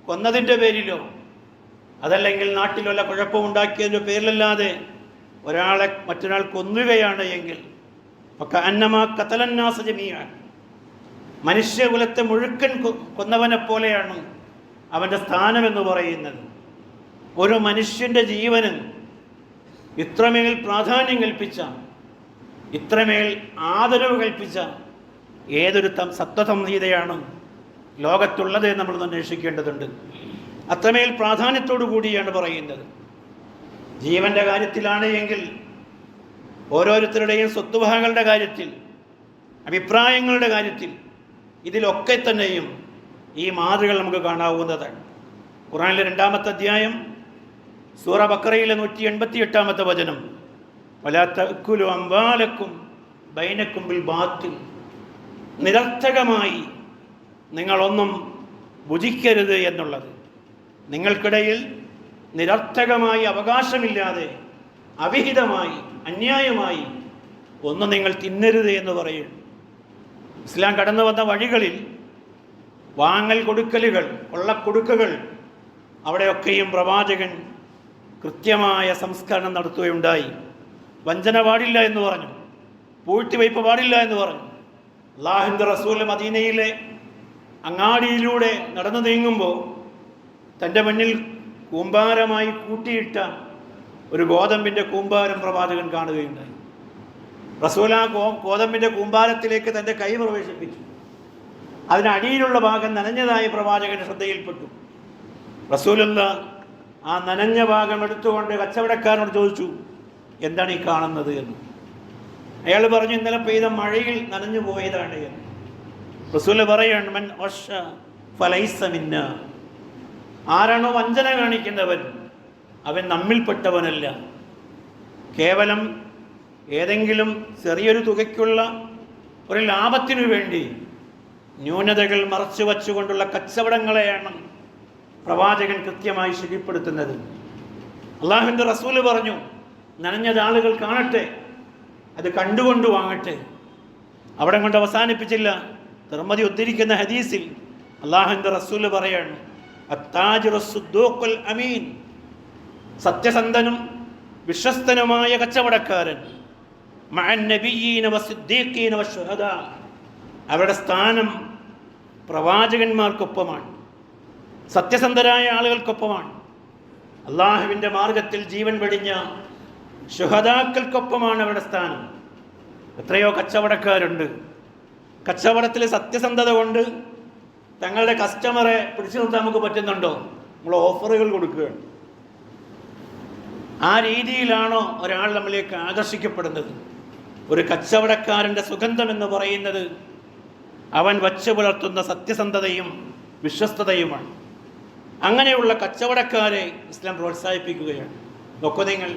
കൊന്നതിൻ്റെ പേരിലോ അതല്ലെങ്കിൽ നാട്ടിൽ വല്ല കുഴപ്പമുണ്ടാക്കിയതിൻ്റെ പേരിലല്ലാതെ ഒരാളെ മറ്റൊരാൾ കൊല്ലുകയാണ് എങ്കിൽ ഫകഅന്നമാ ഖതലന്നാസ ജമീഅൻ, മനുഷ്യകുലത്തെ മുഴുക്കൻ കൊന്നവനെ പോലെയാണ് അവൻ്റെ സ്ഥാനമെന്ന് പറയുന്നത്. ഒരു മനുഷ്യൻ്റെ ജീവന് ഇത്രമേൽ പ്രാധാന്യം കൽപ്പിച്ച, ഇത്രമേൽ ആദരവ് കൽപ്പിച്ച ഏതൊരു സത്വസംഹിതയാണ് ലോകത്തുള്ളത് എന്ന് നമ്മൾ അന്വേഷിക്കേണ്ടതുണ്ട്. അത്രമേൽ പ്രാധാന്യത്തോടു കൂടിയാണ് പറയുന്നത്. ജീവൻ്റെ കാര്യത്തിലാണ് എങ്കിൽ ഓരോരുത്തരുടെയും സ്വത്തുവകകളുടെ കാര്യത്തിൽ, അഭിപ്രായങ്ങളുടെ കാര്യത്തിൽ, ഇതിലൊക്കെ തന്നെയും ഈ മാതൃകൾ നമുക്ക് കാണാവുന്നതാണ്. ഖുർആനിലെ 2-ാമത്തെ അധ്യായം സൂറ ബഖറയിലെ 188-ാമത്തെ വചനം, വലാ തഅക്കുലു അംവാലക്കും ബൈനക്കും ബിൽ ബാത്തിൽ, നിരർത്ഥകമായി നിങ്ങളൊന്നും ഭുജിക്കരുത് എന്നുള്ളത്. നിങ്ങൾക്കിടയിൽ നിരർത്ഥകമായി, അവകാശമില്ലാതെ, അവിഹിതമായി, അന്യായമായി ഒന്നും നിങ്ങൾ തിന്നരുത് എന്ന് പറയും. ഇസ്ലാം കടന്നു വന്ന വഴികളിൽ വാങ്ങൽ കൊടുക്കലുകൾ, കൊള്ളക്കൊടുക്കുകൾ, അവിടെയൊക്കെയും പ്രവാചകൻ കൃത്യമായ സംസ്കരണം നടത്തുകയുണ്ടായി. വഞ്ചന പാടില്ല എന്ന് പറഞ്ഞു, പൂഴ്ത്തിവയ്പ് പാടില്ല എന്ന് പറഞ്ഞു. അല്ലാഹുവിൻ്റെ റസൂൽ മദീനയിലെ അങ്ങാടിയിലൂടെ നടന്നു നീങ്ങുമ്പോൾ തൻ്റെ മുന്നിൽ കൂമ്പാരമായി കൂട്ടിയിട്ട ഒരു ഗോതമ്പിൻ്റെ കൂമ്പാരം പ്രവാചകൻ കാണുകയുണ്ടായി. റസൂൽ ആ ഗോതമ്പിൻ്റെ കൂമ്പാരത്തിലേക്ക് തൻ്റെ കൈ പ്രവേശിപ്പിച്ചു. അതിനടിയിലുള്ള ഭാഗം നനഞ്ഞതായി പ്രവാചകൻ്റെ ശ്രദ്ധയിൽപ്പെട്ടു. റസൂലുള്ള ആ നനഞ്ഞ ഭാഗം എടുത്തുകൊണ്ട് കച്ചവടക്കാരനോട് ചോദിച്ചു, എന്താണ് ഈ കാണുന്നത് എന്ന്. അയാൾ പറഞ്ഞു, ഇന്നലെ പെയ്ത മഴയിൽ നനഞ്ഞു പോയതാണ് എന്ന്. റസൂൽ പറയാണ്, മൻ വശ ഫലൈസ മിന്ന, ആരാണോ വഞ്ചന കാണിക്കുന്നവൻ അവൻ നമ്മിൽപ്പെട്ടവനല്ല. കേവലം ഏതെങ്കിലും ചെറിയൊരു തുകയ്ക്കുള്ള ഒരു ലാഭത്തിനു വേണ്ടി ന്യൂനതകൾ മറച്ചു വച്ചുകൊണ്ടുള്ള കച്ചവടങ്ങളെയാണ് പ്രവാചകൻ കൃത്യമായി ശരിപ്പെടുത്തുന്നത്. അള്ളാഹുവിൻ്റെ റസൂല് പറഞ്ഞു, നനഞ്ഞത് ആളുകൾ കാണട്ടെ, അത് കണ്ടുകൊണ്ട് വാങ്ങട്ടെ. അവിടെ കൊണ്ട് അവസാനിപ്പിച്ചില്ല. തിർമദി ഉദ്ധരിക്കുന്ന ഹദീസിൽ അള്ളാഹുവിൻ്റെ റസൂല് പറയാണ്, അത്താജിറു സുദ്ദൂഖുൽ അമീൻ, സത്യസന്ധനും വിശ്വസ്തനുമായ കച്ചവടക്കാരൻ, മഅൻ നബിയ്യീന വസിദ്ദീഖീന വശുഹദാ, അവരുടെ സ്ഥാനം പ്രവാചകന്മാർക്കൊപ്പമാണ്, സത്യസന്ധരായ ആളുകൾക്കൊപ്പമാണ്. അള്ളാഹുവിൻ്റെ മാർഗത്തിൽ ജീവൻ വെടിഞ്ഞ ശുഹദാക്കൾക്കൊപ്പമാണ് അവരുടെ സ്ഥാനം. എത്രയോ കച്ചവടക്കാരുണ്ട്, കച്ചവടത്തിൽ സത്യസന്ധത കൊണ്ട് തങ്ങളുടെ കസ്റ്റമറെ പിടിച്ചു നിർത്താൻ നമുക്ക് പറ്റുന്നുണ്ടോ? നമ്മൾ ഓഫറുകൾ കൊടുക്കുകയാണ്. ആ രീതിയിലാണോ ഒരാൾ നമ്മളിലേക്ക് ആകർഷിക്കപ്പെടുന്നത്? ഒരു കച്ചവടക്കാരൻ്റെ സുഗന്ധം എന്ന് പറയുന്നത് അവൻ വച്ചു പുലർത്തുന്ന സത്യസന്ധതയും വിശ്വസ്തതയുമാണ്. അങ്ങനെയുള്ള കച്ചവടക്കാരെ ഇസ്ലാം പ്രോത്സാഹിപ്പിക്കുകയാണ്. നോക്കൂ നിങ്ങൾ,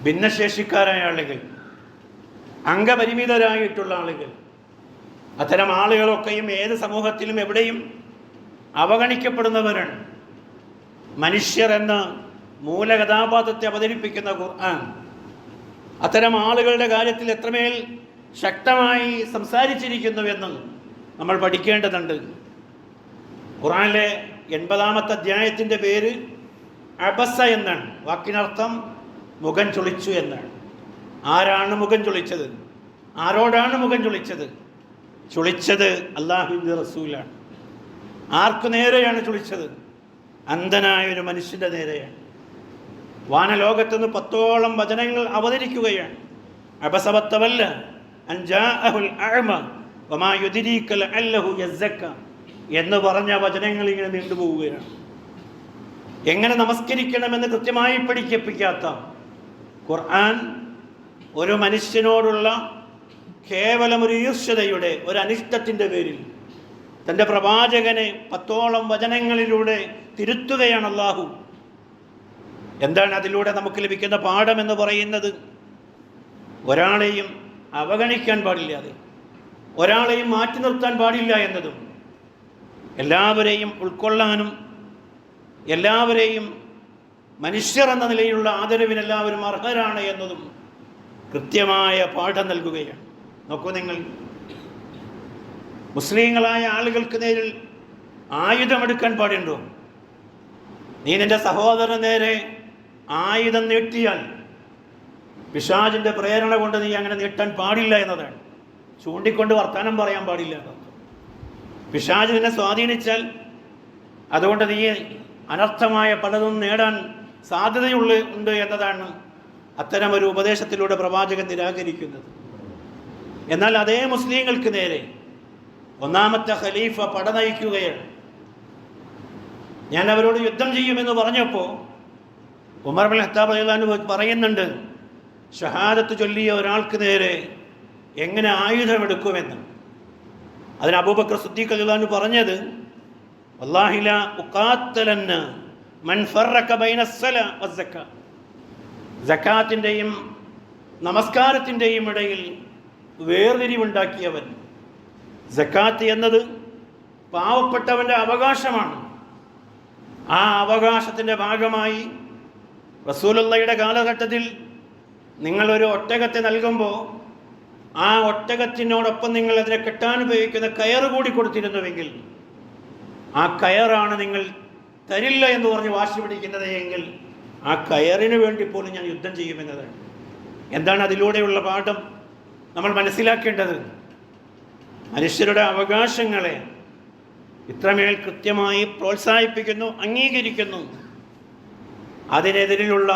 ഭിന്നശേഷിക്കാരായ ആളുകൾ, അംഗപരിമിതരായിട്ടുള്ള ആളുകൾ, അത്തരം ആളുകളൊക്കെയും ഏത് സമൂഹത്തിലും എവിടെയും അവഗണിക്കപ്പെടുന്നവരാണ്. മനുഷ്യർ എന്ന മൂലകഥാപാത്രത്തെ അവതരിപ്പിക്കുന്ന ഖുർആൻ അത്തരം ആളുകളുടെ കാര്യത്തിൽ എത്രമേൽ ശക്തമായി സംസാരിച്ചിരിക്കുന്നുവെന്ന് നമ്മൾ പഠിക്കേണ്ടതുണ്ട്. ഖുർആനിലെ 80-ാമത്തെ അധ്യായത്തിൻ്റെ പേര് അബസ എന്നാണ്. വാക്കിനർത്ഥം മുഖം ചുളിച്ചു എന്നാണ്. ആരാണ് മുഖം ചുളിച്ചത്? ആരോടാണ് മുഖം ചുളിച്ചത്? ചുളിച്ചത് അല്ലാഹുവിൻ്റെ റസൂലാണ്. ആർക്കു നേരെയാണ് ചുളിച്ചത്? അന്ധനായ ഒരു മനുഷ്യൻ്റെ നേരെയാണ്. വാനലോകത്തുനിന്ന് 10ഓളം വചനങ്ങൾ അവതരിക്കുകയാണ്. അബസവത്തവല്ല അൻജാഅഹുൽ അഅമ വമാ യുദ്രീക ലഅല്ലഹു യസ്സക്ക എന്ന് പറഞ്ഞ വചനങ്ങൾ ഇങ്ങനെ നീണ്ടുപോവുകയാണ്. എങ്ങനെ നമസ്കരിക്കണമെന്ന് കൃത്യമായി പഠിപ്പിക്കാത്ത ഖുർആൻ ഒരു മനുഷ്യനോടുള്ള കേവലം ഒരു ഈർഷ്യതയുടെ ഒരു അനിഷ്ടത്തിൻ്റെ പേരിൽ തൻ്റെ പ്രവാചകനെ 10ഓളം വചനങ്ങളിലൂടെ തിരുത്തുകയാണ് അല്ലാഹു. എന്താണ് അതിലൂടെ നമുക്ക് ലഭിക്കുന്ന പാഠമെന്ന് പറയുന്നത്? ഒരാളെയും അവഗണിക്കാൻ പാടില്ലാതെ, ഒരാളെയും മാറ്റി നിർത്താൻ പാടില്ല എന്നതും, എല്ലാവരെയും ഉൾക്കൊള്ളാനും എല്ലാവരെയും മനുഷ്യർ എന്ന നിലയിലുള്ള ആദരവിന് എല്ലാവരും അർഹരാണ് എന്നതും കൃത്യമായ പാഠം നൽകുകയാണ്. നോക്കൂ നിങ്ങൾ, മുസ്ലിങ്ങളായ ആളുകൾക്ക് നേരിൽ ആയുധമെടുക്കാൻ പാടുണ്ടോ? നീ നിന്റെ സഹോദരന് നേരെ ആയുധം നീട്ടിയാൽ പിശാചിൻ്റെ പ്രേരണ കൊണ്ട് നീ അങ്ങനെ നീട്ടാൻ പാടില്ല എന്നതാണ്. ചൂണ്ടിക്കൊണ്ട് വർത്താനം പറയാൻ പാടില്ല എന്നർത്ഥം. പിശാച് നിന്നെ സ്വാധീനിച്ചാൽ അതുകൊണ്ട് നീ അനർത്ഥമായ പലതും നേടാൻ സാധ്യതയുണ്ട് എന്നതാണ് അത്തരമൊരു ഉപദേശത്തിലൂടെ പ്രവാചകൻ നിരാകരിക്കുന്നത്. എന്നാൽ അതേ മുസ്ലിങ്ങൾക്ക് നേരെ 1-ാമത്തെ ഖലീഫ പട നയിക്കുകയാണ്. ഞാൻ അവരോട് യുദ്ധം ചെയ്യുമെന്ന് പറഞ്ഞപ്പോൾ ഉമർ ഇബ്നുൽ ഖത്താബ് റളിയല്ലാഹു അൻഹു പറയുന്നുണ്ട്, ഷഹാദത്ത് ചൊല്ലിയ ഒരാൾക്ക് നേരെ എങ്ങനെ ആയുധമെടുക്കുമെന്ന്. അതിന് അബൂബക്കർ സിദ്ദീഖ് റളിയല്ലാഹു അൻഹു പറഞ്ഞത്, വല്ലാഹി ലാ ഉഖാത്തലന്ന മൻ ഫറഖ ബൈന അസ്സലാ വസ്സക്ക, സക്കാത്തിൻ്റെയും നമസ്കാരത്തിൻ്റെയും ഇടയിൽ വേർതിരിവുണ്ടാക്കിയവൻ. സക്കാത്ത് എന്നത് പാവപ്പെട്ടവൻ്റെ അവകാശമാണ്. ആ അവകാശത്തിൻ്റെ ഭാഗമായി റസൂലുള്ളാഹിയുടെ കാലഘട്ടത്തിൽ നിങ്ങളൊരു ഒട്ടകത്തെ നൽകുമ്പോൾ ആ ഒട്ടകത്തിനോടൊപ്പം നിങ്ങൾ അതിനെ കെട്ടാൻ ഉപയോഗിക്കുന്ന കയറ് കൂടി കൊടുത്തിരുന്നുവെങ്കിൽ ആ കയറാണ് നിങ്ങൾ തരില്ല എന്ന് പറഞ്ഞ് വാശി പിടിക്കുന്നത് എങ്കിൽ ആ കയറിന് വേണ്ടി പോലും ഞാൻ യുദ്ധം ചെയ്യുമെന്നതാണ്. എന്താണ് അതിലൂടെയുള്ള പാഠം നമ്മൾ മനസ്സിലാക്കേണ്ടത്? മനുഷ്യരുടെ അവകാശങ്ങളെ ഇത്രമേൽ കൃത്യമായി പ്രോത്സാഹിപ്പിക്കുന്നു, അംഗീകരിക്കുന്നു. അതിനെതിരെയുള്ള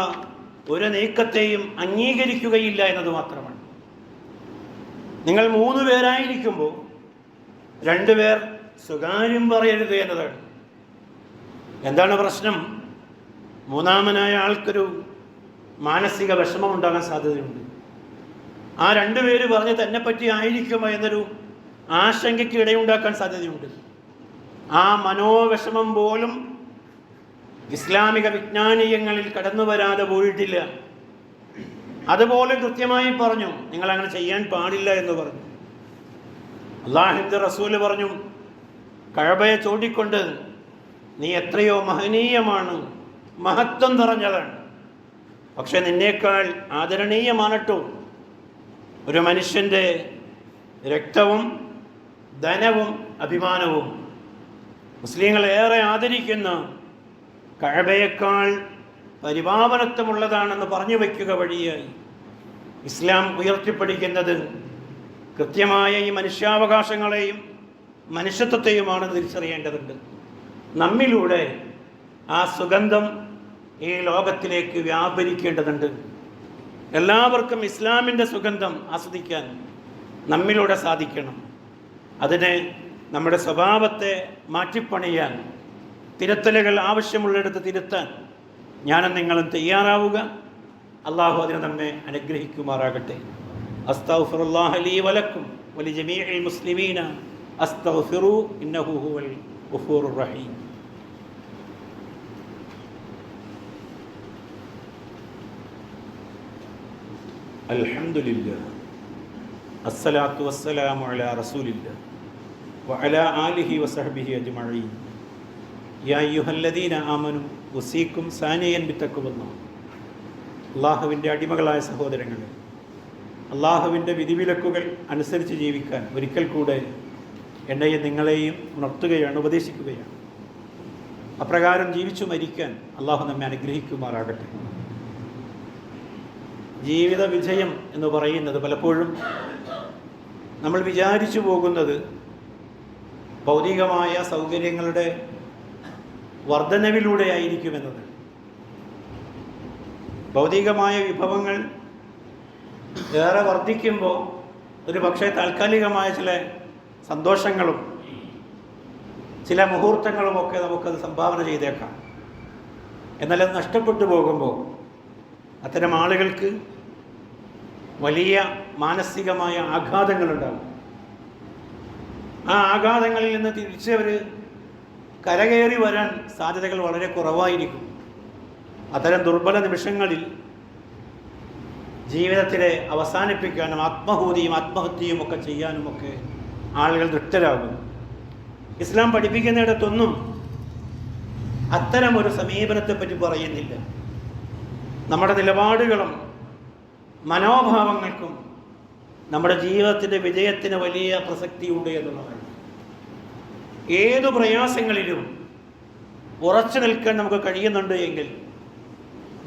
ഒരു നീക്കത്തെയും അംഗീകരിക്കുകയില്ല എന്നത് മാത്രമാണ്. നിങ്ങൾ 3 പേരായിരിക്കുമ്പോൾ 2 പേർ സ്വകാര്യം പറയരുത് എന്നതാണ്. എന്താണ് പ്രശ്നം? മൂന്നാമനായ ആൾക്കൊരു മാനസിക വിഷമം ഉണ്ടാകാൻ സാധ്യതയുണ്ട്. ആ 2 പേര് പറഞ്ഞ് തന്നെ പറ്റി ആയിരിക്കുമോ എന്നൊരു ആശങ്കയ്ക്ക് ഇടയുണ്ടാക്കാൻ സാധ്യതയുണ്ട്. ആ മനോവിഷമം പോലും ഇസ്ലാമിക വിജ്ഞാനീയങ്ങളിൽ കടന്നു വരാതെ പോയിട്ടില്ല. അതുപോലെ കൃത്യമായി പറഞ്ഞു, നിങ്ങൾ അങ്ങനെ ചെയ്യാൻ പാടില്ല എന്ന് പറഞ്ഞു. അല്ലാഹുവിൻ്റെ റസൂല് പറഞ്ഞു, കഅബയെ ചൂണ്ടിക്കൊണ്ട്, നീ എത്രയോ മഹനീയമാണ്, മഹത്വം നിറഞ്ഞതാണ്. പക്ഷെ നിന്നേക്കാൾ ആദരണീയമാണട്ടോ ഒരു മനുഷ്യൻ്റെ രക്തവും ധനവും അഭിമാനവും. മുസ്ലിങ്ങൾ ഏറെ ആദരിക്കുന്ന കഅബയേക്കാൾ പരിപാവനത്വമുള്ളതാണെന്ന് പറഞ്ഞു വയ്ക്കുക വഴിയായി ഇസ്ലാം ഉയർത്തിപ്പിടിക്കുന്നത് കൃത്യമായ ഈ മനുഷ്യാവകാശങ്ങളെയും മനുഷ്യത്വത്തെയുമാണ് തിരിച്ചറിയേണ്ടതുണ്ട്. നമ്മിലൂടെ ആ സുഗന്ധം ഈ ലോകത്തിലേക്ക് വ്യാപരിക്കേണ്ടതുണ്ട്. എല്ലാവർക്കും ഇസ്ലാമിൻ്റെ സുഗന്ധം ആസ്വദിക്കാൻ നമ്മിലൂടെ സാധിക്കണം. അതിനെ നമ്മുടെ സ്വഭാവത്തെ മാറ്റിപ്പണിയാൻ, തിരുത്തലുകൾ ആവശ്യമുള്ളിടത്ത് തിരുത്താൻ ഞാനും നിങ്ങളും തയ്യാറാവുക. അള്ളാഹു അതിനെ നമ്മെ അനുഗ്രഹിക്കുമാറാകട്ടെ. അസ്തഗ്ഫിറുല്ലാഹ ലീ വലക്കും വലിജമീഇൽ മുസ്ലിമീന അസ്തഗ്ഫിറൂ ഇന്നഹു ഹുവൽ ഗഫൂറുർ റഹീം. അൽഹംദുലില്ലാഹ് അസ്സലാത്തു വസ്സലാമു അലാ റസൂലില്ലാഹ് വഅലാ ആലിഹി വസഹ്ബിഹി അജ്മഈൻ. യാ അയ്യുഹല്ലദീന ആമനു ഉസീക്കും സാനിയൻ ബിത്തഖ്വല്ലാഹ്. അള്ളാഹുവിൻ്റെ അടിമകളായ സഹോദരങ്ങളെ, അള്ളാഹുവിൻ്റെ വിധിവിലക്കുകൾ അനുസരിച്ച് ജീവിക്കാൻ ഒരിക്കൽ കൂടെ എന്നെയും നിങ്ങളെയും ഉണർത്തുകയാണ്, ഉപദേശിക്കുകയാണ്. അപ്രകാരം ജീവിച്ചു മരിക്കാൻ അള്ളാഹു നമ്മെ അനുഗ്രഹിക്കുമാറാകട്ടെ. ജീവിത വിജയം എന്ന് പറയുന്നത് പലപ്പോഴും നമ്മൾ വിചാരിച്ചു പോകുന്നത് ഭൗതികമായ സൗകര്യങ്ങളുടെ വർധനവിലൂടെ ആയിരിക്കുമെന്നത്. ഭൗതികമായ വിഭവങ്ങൾ ഏറെ വർദ്ധിക്കുമ്പോൾ ഒരു പക്ഷേ താൽക്കാലികമായ ചില സന്തോഷങ്ങളും ചില മുഹൂർത്തങ്ങളുമൊക്കെ നമുക്കത് സംഭാവന ചെയ്തേക്കാം. എന്നാൽ അത് നഷ്ടപ്പെട്ടു പോകുമ്പോൾ അത്തരം ആളുകൾക്ക് വലിയ മാനസികമായ ആഘാതങ്ങളുണ്ടാകും. ആ ആഘാതങ്ങളിൽ നിന്ന് തിരിച്ചവർ കരകയറി വരാൻ സാധ്യതകൾ വളരെ കുറവായിരിക്കും. അത്തരം ദുർബല നിമിഷങ്ങളിൽ ജീവിതത്തിലെ അവസാനിപ്പിക്കാനും ആത്മഹൂതിയും ആത്മഹത്യയും ഒക്കെ ചെയ്യാനുമൊക്കെ ആളുകൾ ദൃഷ്ടരാകും. ഇസ്ലാം പഠിപ്പിക്കുന്നിടത്തൊന്നും അത്തരം ഒരു സമീപനത്തെപ്പറ്റി പറയുന്നില്ല. നമ്മുടെ നിലപാടുകളും മനോഭാവങ്ങൾക്കും നമ്മുടെ ജീവിതത്തിൻ്റെ വിജയത്തിന് വലിയ പ്രസക്തിയുണ്ട് എന്നുള്ളതാണ്. ഏതു പ്രയാസങ്ങളിലും ഉറച്ചു നിൽക്കാൻ നമുക്ക് കഴിയുന്നുണ്ട് എങ്കിൽ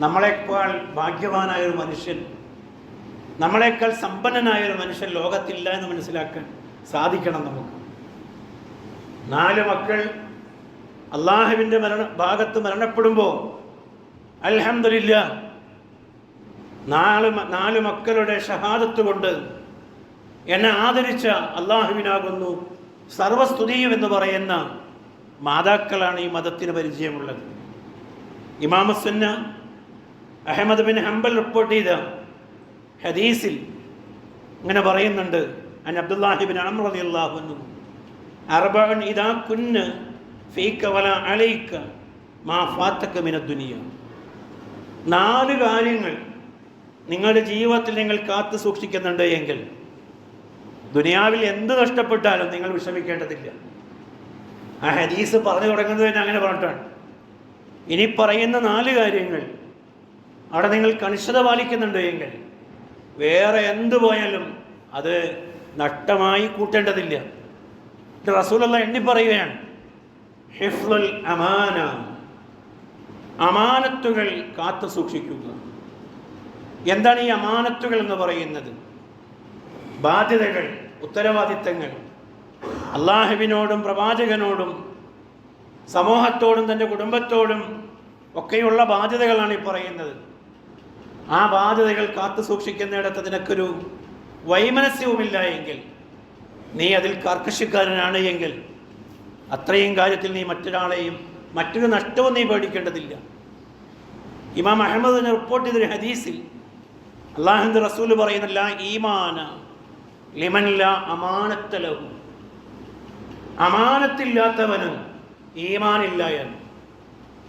നമ്മളെക്കാൾ ഭാഗ്യവാനായ ഒരു മനുഷ്യൻ, നമ്മളെക്കാൾ സമ്പന്നനായ ഒരു മനുഷ്യൻ ലോകത്തില്ല എന്ന് മനസ്സിലാക്കാൻ സാധിക്കണം നമുക്ക്. 4 മക്കൾ അള്ളാഹുവിൻ്റെ ഭാഗത്ത് മരണപ്പെടുമ്പോൾ അൽഹംദുലില്ലാഹ് 4 മക്കളുടെ ഷഹാദത്ത് കൊണ്ട് എന്നെ ആദരിച്ച അള്ളാഹുവിനാകുന്നു സർവസ്തുതിയും എന്ന് പറയുന്ന മാതാക്കളാണ് ഈ മതത്തിന് പരിചയമുള്ളത്. ഇമാം സുന്ന അഹ്മദ് ബിൻ ഹംബൽ റിപ്പോർട്ട് ചെയ്ത ഹദീസിൽ ഇങ്ങനെ പറയുന്നുണ്ട്, അൻ അബ്ദുല്ലാഹി ബിൻ അംർ റളിയല്ലാഹു അൻഹു അർബഅൻ ഇദാ കുന്ന ഫീക വലാ അലൈക മാ ഫാതക മിനദ് ദുനിയ. 4 കാര്യങ്ങൾ നിങ്ങളുടെ ജീവിതത്തിൽ നിങ്ങൾ കാത്തു സൂക്ഷിക്കുന്നുണ്ട് എങ്കിൽ ദുനിയാവിൽ എന്ത് നഷ്ടപ്പെട്ടാലും നിങ്ങൾ വിഷമിക്കേണ്ടതില്ല. ആ ഹദീസ് പറഞ്ഞു തുടങ്ങുന്നത് തന്നെ അങ്ങനെ പറഞ്ഞിട്ടാണ്. ഇനി പറയുന്ന 4 കാര്യങ്ങൾ അവിടെ നിങ്ങൾ കണിശത പാലിക്കുന്നുണ്ട് എങ്കിൽ വേറെ എന്ത് പോയാലും അത് നഷ്ടമായി കൂട്ടേണ്ടതില്ല. റസൂലുള്ളാഹി എണ്ണി പറയുകയാണ്, ഹിഫ്ളുൽ അമാന, അമാനത്തുകൾ കാത്തു സൂക്ഷിക്കുക. എന്താണ് ഈ അമാനത്തുകൾ എന്ന് പറയുന്നത്? ബാധ്യതകൾ, ഉത്തരവാദിത്തങ്ങൾ. അള്ളാഹുവിനോടും പ്രവാചകനോടും സമൂഹത്തോടും തൻ്റെ കുടുംബത്തോടും ഒക്കെയുള്ള ബാധ്യതകളാണ് ഈ പറയുന്നത്. ആ ബാധ്യതകൾ കാത്തു സൂക്ഷിക്കുന്നിടത്ത് നിനക്കൊരു വൈമനസ്യവുമില്ല എങ്കിൽ, നീ അതിൽ കർക്കശക്കാരനാണ് എങ്കിൽ അത്രയും കാര്യത്തിൽ നീ മറ്റൊരാളെയും മറ്റൊരു നഷ്ടവും നീ പേടിക്കേണ്ടതില്ല. ഇമാം അഹ്മദ് റിപ്പോർട്ട് ചെയ്തൊരു ഹദീസിൽ അള്ളാഹുവിൻ്റെ റസൂൽ പറയുന്നില്ല, ഈമാന ലിമൻ ലാ അമാനത്ത ലഹു, അമാനത്തില്ലാത്തവന് ഈമാനില്ല എന്ന്.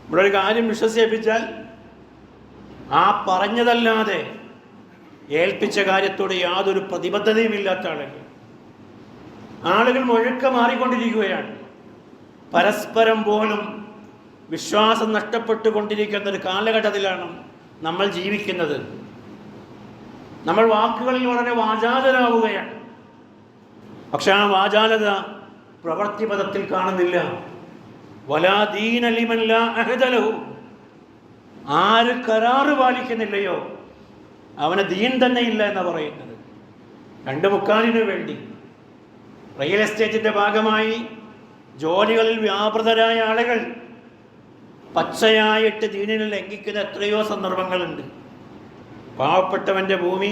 ഇവിടെ ഒരു കാര്യം വിശ്വസിപ്പിച്ചാൽ ആ പറഞ്ഞതല്ലാതെ ഏൽപ്പിച്ച കാര്യത്തോട് യാതൊരു പ്രതിബദ്ധതയും ഇല്ലാത്ത ആളുകൾ മുഴുക്ക മാറിക്കൊണ്ടിരിക്കുകയാണ്. പരസ്പരം പോലും വിശ്വാസം നഷ്ടപ്പെട്ടുകൊണ്ടിരിക്കുന്ന ഒരു കാലഘട്ടത്തിലാണ് നമ്മൾ ജീവിക്കുന്നത്. നമ്മൾ വാക്കുകളിൽ വളരെ വാചാലരാവുകയാണ്. പക്ഷെ ആ വാചാലത പ്രവൃത്തിപഥത്തിൽ കാണുന്നില്ല. വലാ ദീന ലിമൻ ലാ അഹദ ലഹു, ആര് കരാറ് പാലിക്കുന്നില്ലയോ അവന് ദീൻ തന്നെ ഇല്ല എന്ന് പറയുന്നത്. 2 മുക്കാലിനു വേണ്ടി റിയൽ എസ്റ്റേറ്റിൻ്റെ ഭാഗമായി ജോലികളിൽ വ്യാപൃതരായ ആളുകൾ പച്ചയായിട്ട് ദീനിനെ ലംഘിക്കുന്ന എത്രയോ സന്ദർഭങ്ങളുണ്ട്. പാവപ്പെട്ടവൻ്റെ ഭൂമി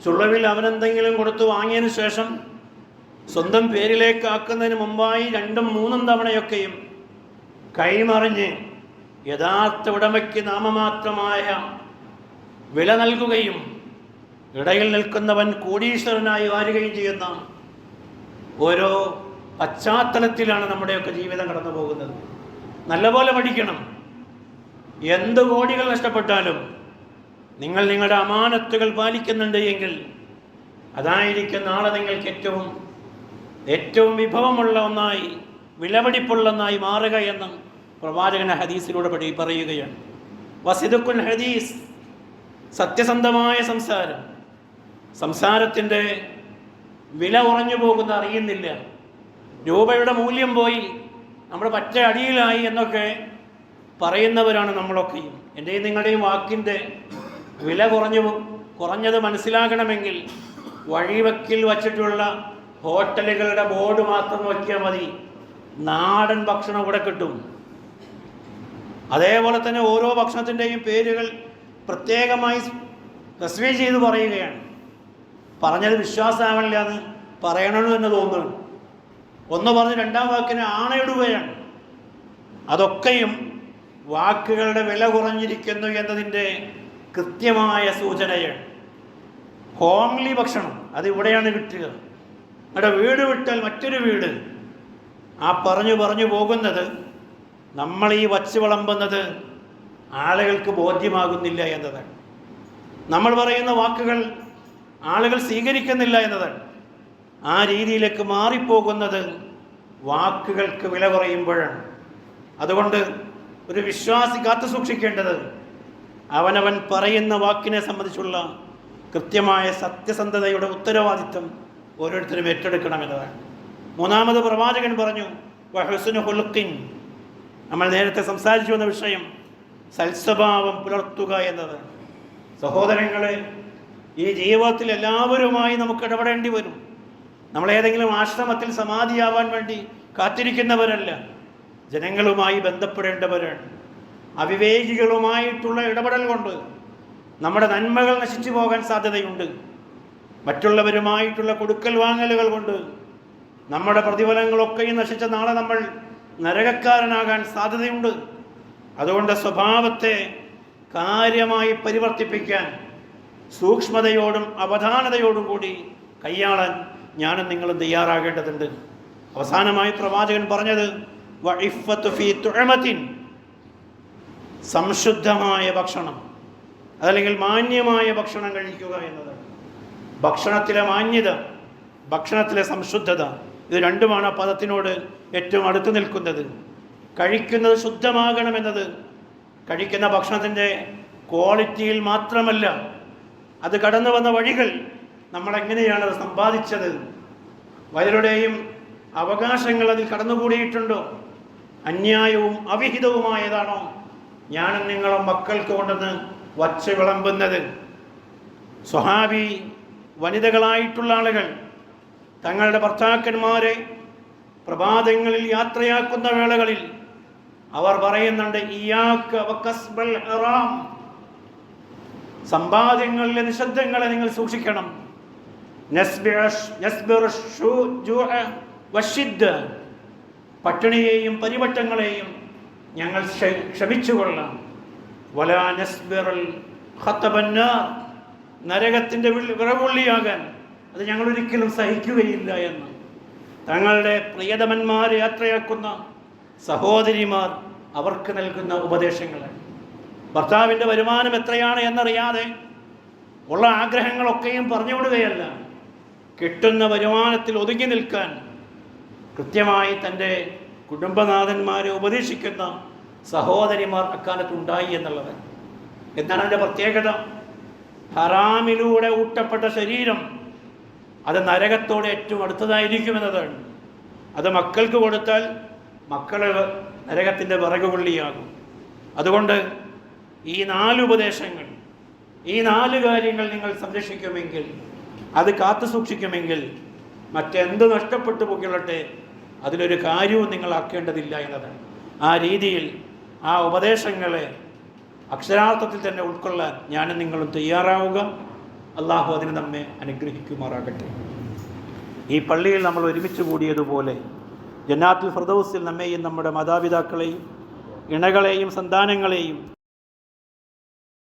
ചുളവിൽ അവനെന്തെങ്കിലും കൊടുത്ത് വാങ്ങിയതിന് ശേഷം സ്വന്തം പേരിലേക്കാക്കുന്നതിന് മുമ്പായി 2ഉം 3ഉം തവണയൊക്കെയും കൈമറിഞ്ഞ് യഥാർത്ഥ ഉടമയ്ക്ക് നാമമാത്രമായ വില നൽകുകയും ഇടയിൽ നിൽക്കുന്നവൻ കോടീശ്വരനായി വാരുകയും ചെയ്യുന്ന ഓരോ പശ്ചാത്തലത്തിലാണ് നമ്മുടെയൊക്കെ ജീവിതം കടന്നു പോകുന്നത്. നല്ലപോലെ പഠിക്കണം. എന്ത് കോടികൾ നഷ്ടപ്പെട്ടാലും നിങ്ങൾ നിങ്ങളുടെ അമാനത്തുകൾ പാലിക്കുന്നുണ്ട് എങ്കിൽ അതായിരിക്കും നാളെ നിങ്ങൾക്ക് ഏറ്റവും വിഭവമുള്ള ഒന്നായി, വിലപിടിപ്പുള്ള ഒന്നായി മാറുക എന്ന് പ്രവാചകൻ ഹദീസിലൂടെ പറയുകയാണ്. വസിദുക്കുൽ ഹദീസ്, സത്യസന്ധമായ സംസാരത്തിൻ്റെ വില കുറഞ്ഞു പോകുന്ന അറിയുന്നില്ല. രൂപയുടെ മൂല്യം പോയി, നമ്മൾ പറ്റ അടിയിലായി എന്നൊക്കെ പറയുന്നവരാണ് നമ്മളൊക്കെയും. എൻ്റെയും നിങ്ങളുടെയും വാക്കിൻ്റെ വില കുറഞ്ഞത് മനസ്സിലാക്കണമെങ്കിൽ വഴിവക്കിൽ വച്ചിട്ടുള്ള ഹോട്ടലുകളുടെ ബോർഡ് മാത്രം നോക്കിയാൽ മതി, നാടൻ ഭക്ഷണം ഇവിടെ കിട്ടും. അതേപോലെ തന്നെ ഓരോ ഭക്ഷണത്തിൻ്റെയും പേരുകൾ പ്രത്യേകമായി തസ്വീർ ചെയ്ത് പറയുകയാണ്. പറഞ്ഞത് വിശ്വാസമാവില്ല എന്ന് പറയണമെന്ന് തന്നെ തോന്നുന്നു. ഒന്ന് പറഞ്ഞ് രണ്ടാം വാക്കിന് ആണയിടുകയാണ്. അതൊക്കെയും വാക്കുകളുടെ വില കുറഞ്ഞിരിക്കുന്നു എന്നതിൻ്റെ കൃത്യമായ സൂചനയാണ്. ഹോംലി ഭക്ഷണം അതിവിടെയാണ് കിട്ടുക. അവിടെ വീട് വിട്ടാൽ മറ്റൊരു വീട്. ആ പറഞ്ഞു പോകുന്നത് നമ്മൾ ഈ വച്ച് വിളമ്പുന്നത് ആളുകൾക്ക് ബോധ്യമാകുന്നില്ല എന്നതാണ്. നമ്മൾ പറയുന്ന വാക്കുകൾ ആളുകൾ സ്വീകരിക്കുന്നില്ല എന്നതാണ്. ആ രീതിയിലേക്ക് മാറിപ്പോകുന്നത് വാക്കുകൾക്ക് വില കുറയുമ്പോഴാണ്. അതുകൊണ്ട് ഒരു വിശ്വാസി കാത്തു സൂക്ഷിക്കേണ്ടത് അവനവൻ പറയുന്ന വാക്കിനെ സംബന്ധിച്ചുള്ള കൃത്യമായ സത്യസന്ധതയുടെ ഉത്തരവാദിത്വം ഓരോരുത്തരും ഏറ്റെടുക്കണമെന്നതാണ്. മൂന്നാമത് പ്രവാചകൻ പറഞ്ഞു വഹുസ്നു ഖുലുഖിൻ, നമ്മൾ നേരത്തെ സംസാരിച്ചു വന്ന വിഷയം സൽസ്വഭാവം പുലർത്തുക എന്നത്. സഹോദരങ്ങളെ, ഈ ജീവിതത്തിൽ എല്ലാവരുമായി നമുക്ക് ഇടപെടേണ്ടി വരും. നമ്മളേതെങ്കിലും ആശ്രമത്തിൽ സമാധിയാവാൻ വേണ്ടി കാത്തിരിക്കുന്നവരല്ല, ജനങ്ങളുമായി ബന്ധപ്പെടേണ്ടവരാണ്. അവിവേകികളുമായിട്ടുള്ള ഇടപെടൽ കൊണ്ട് നമ്മുടെ നന്മകൾ നശിച്ചു പോകാൻ സാധ്യതയുണ്ട്. മറ്റുള്ളവരുമായിട്ടുള്ള കൊടുക്കൽ വാങ്ങലുകൾ കൊണ്ട് നമ്മുടെ പ്രതിഫലങ്ങളൊക്കെയും നശിച്ച നാളെ നമ്മൾ നരകക്കാരനാകാൻ സാധ്യതയുണ്ട്. അതുകൊണ്ട് സ്വഭാവത്തെ കാര്യമായി പരിവർത്തിപ്പിക്കാൻ സൂക്ഷ്മതയോടും അവധാനതയോടും കൂടി കൈയാളാൻ ഞാനും നിങ്ങളും തയ്യാറാകേണ്ടതുണ്ട്. അവസാനമായി പ്രവാചകൻ പറഞ്ഞത് വഇഫ്ഫത്തു ഫീ തുഅമത്തിൻ, സംശുദ്ധമായ ഭക്ഷണം അതല്ലെങ്കിൽ മാന്യമായ ഭക്ഷണം കഴിക്കുക എന്നതാണ്. ഭക്ഷണത്തിലെ മാന്യത, ഭക്ഷണത്തിലെ സംശുദ്ധത, ഇത് രണ്ടുമാണ് ആ പദത്തിനോട് ഏറ്റവും അടുത്ത് നിൽക്കുന്നത്. കഴിക്കുന്നത് ശുദ്ധമാകണമെന്നത് കഴിക്കുന്ന ഭക്ഷണത്തിൻ്റെ ക്വാളിറ്റിയിൽ മാത്രമല്ല, അത് കടന്നു വന്ന വഴികൾ, നമ്മളെങ്ങനെയാണ് അത് സമ്പാദിച്ചത്, പലരുടെയും അവകാശങ്ങൾ അതിൽ കടന്നുകൂടിയിട്ടുണ്ടോ, അന്യായവും അവിഹിതവുമായതാണോ ഞാനും നിങ്ങളും മക്കൾക്ക് കൊണ്ടെന്ന് വച്ച് വിളമ്പുന്നത്. സ്വഹാബി വനിതകളായിട്ടുള്ള ആളുകൾ തങ്ങളുടെ ഭർത്താക്കന്മാരെ പ്രഭാതങ്ങളിൽ യാത്രയാക്കുന്ന വേളകളിൽ അവർ പറയുന്നുണ്ട്, ഇയ്യാക വകസ്ബൽ ഹറാം, സമ്പാദ്യങ്ങളിലെ നിഷദ്ധങ്ങളെ നിങ്ങൾ സൂക്ഷിക്കണം. പട്ടിണിയെയും പരിവട്ടങ്ങളെയും ഞങ്ങൾ ക്ഷമിച്ചുകൊള്ളാം. വലാ നസ്ബിറൽ ഖതബന്നാർ, നരകത്തിൻ്റെ വിറകൊള്ളിയാകാൻ അത് ഞങ്ങൾ ഒരിക്കലും സഹിക്കുകയില്ല എന്ന് തങ്ങളുടെ പ്രിയതമന്മാരെ യാത്രയാക്കുന്ന സഹോദരിമാർ അവർക്ക് നൽകുന്ന ഉപദേശങ്ങളാണ്. ഭർത്താവിൻ്റെ വരുമാനം എത്രയാണ് എന്നറിയാതെ ഉള്ള ആഗ്രഹങ്ങളൊക്കെയും പറഞ്ഞുവിടുകയല്ല, കിട്ടുന്ന വരുമാനത്തിൽ ഒതുങ്ങി നിൽക്കാൻ കൃത്യമായി തൻ്റെ കുടുംബനാഥന്മാരെ ഉപദേശിക്കുന്ന സഹോദരിമാർ അക്കാലത്തുണ്ടായി എന്നുള്ളത്. എന്താണ് അതിൻ്റെ പ്രത്യേകത? ഹറാമിലൂടെ ഊട്ടപ്പെട്ട ശരീരം അത് നരകത്തോടെ ഏറ്റവും അടുത്തതായിരിക്കുമെന്നതാണ്. അത് മക്കൾക്ക് കൊടുത്താൽ മക്കൾ നരകത്തിൻ്റെ വിറകുകൊള്ളിയാകും. അതുകൊണ്ട് ഈ 4 ഉപദേശങ്ങൾ, ഈ 4 കാര്യങ്ങൾ നിങ്ങൾ സംരക്ഷിക്കുമെങ്കിൽ, അത് കാത്തു സൂക്ഷിക്കുമെങ്കിൽ, മറ്റെന്ത് നഷ്ടപ്പെട്ടു പോയിക്കൊള്ളട്ടെ അതിലൊരു കാര്യവും നിങ്ങൾ ആക്കേണ്ടതില്ല എന്നതാണ്. ആ രീതിയിൽ ആ ഉപദേശങ്ങളെ അക്ഷരാർത്ഥത്തിൽ തന്നെ ഉൾക്കൊള്ളാൻ ഞാനും നിങ്ങളും തയ്യാറാവുക. അള്ളാഹു അതിന് നമ്മെ അനുഗ്രഹിക്കുമാറാകട്ടെ. ഈ പള്ളിയിൽ നമ്മൾ ഒരുമിച്ച് കൂടിയതുപോലെ ജന്നാത്തുൽ ഫിർദൗസിൽ നമ്മെയും നമ്മുടെ മാതാപിതാക്കളെയും ഇണകളെയും സന്താനങ്ങളെയും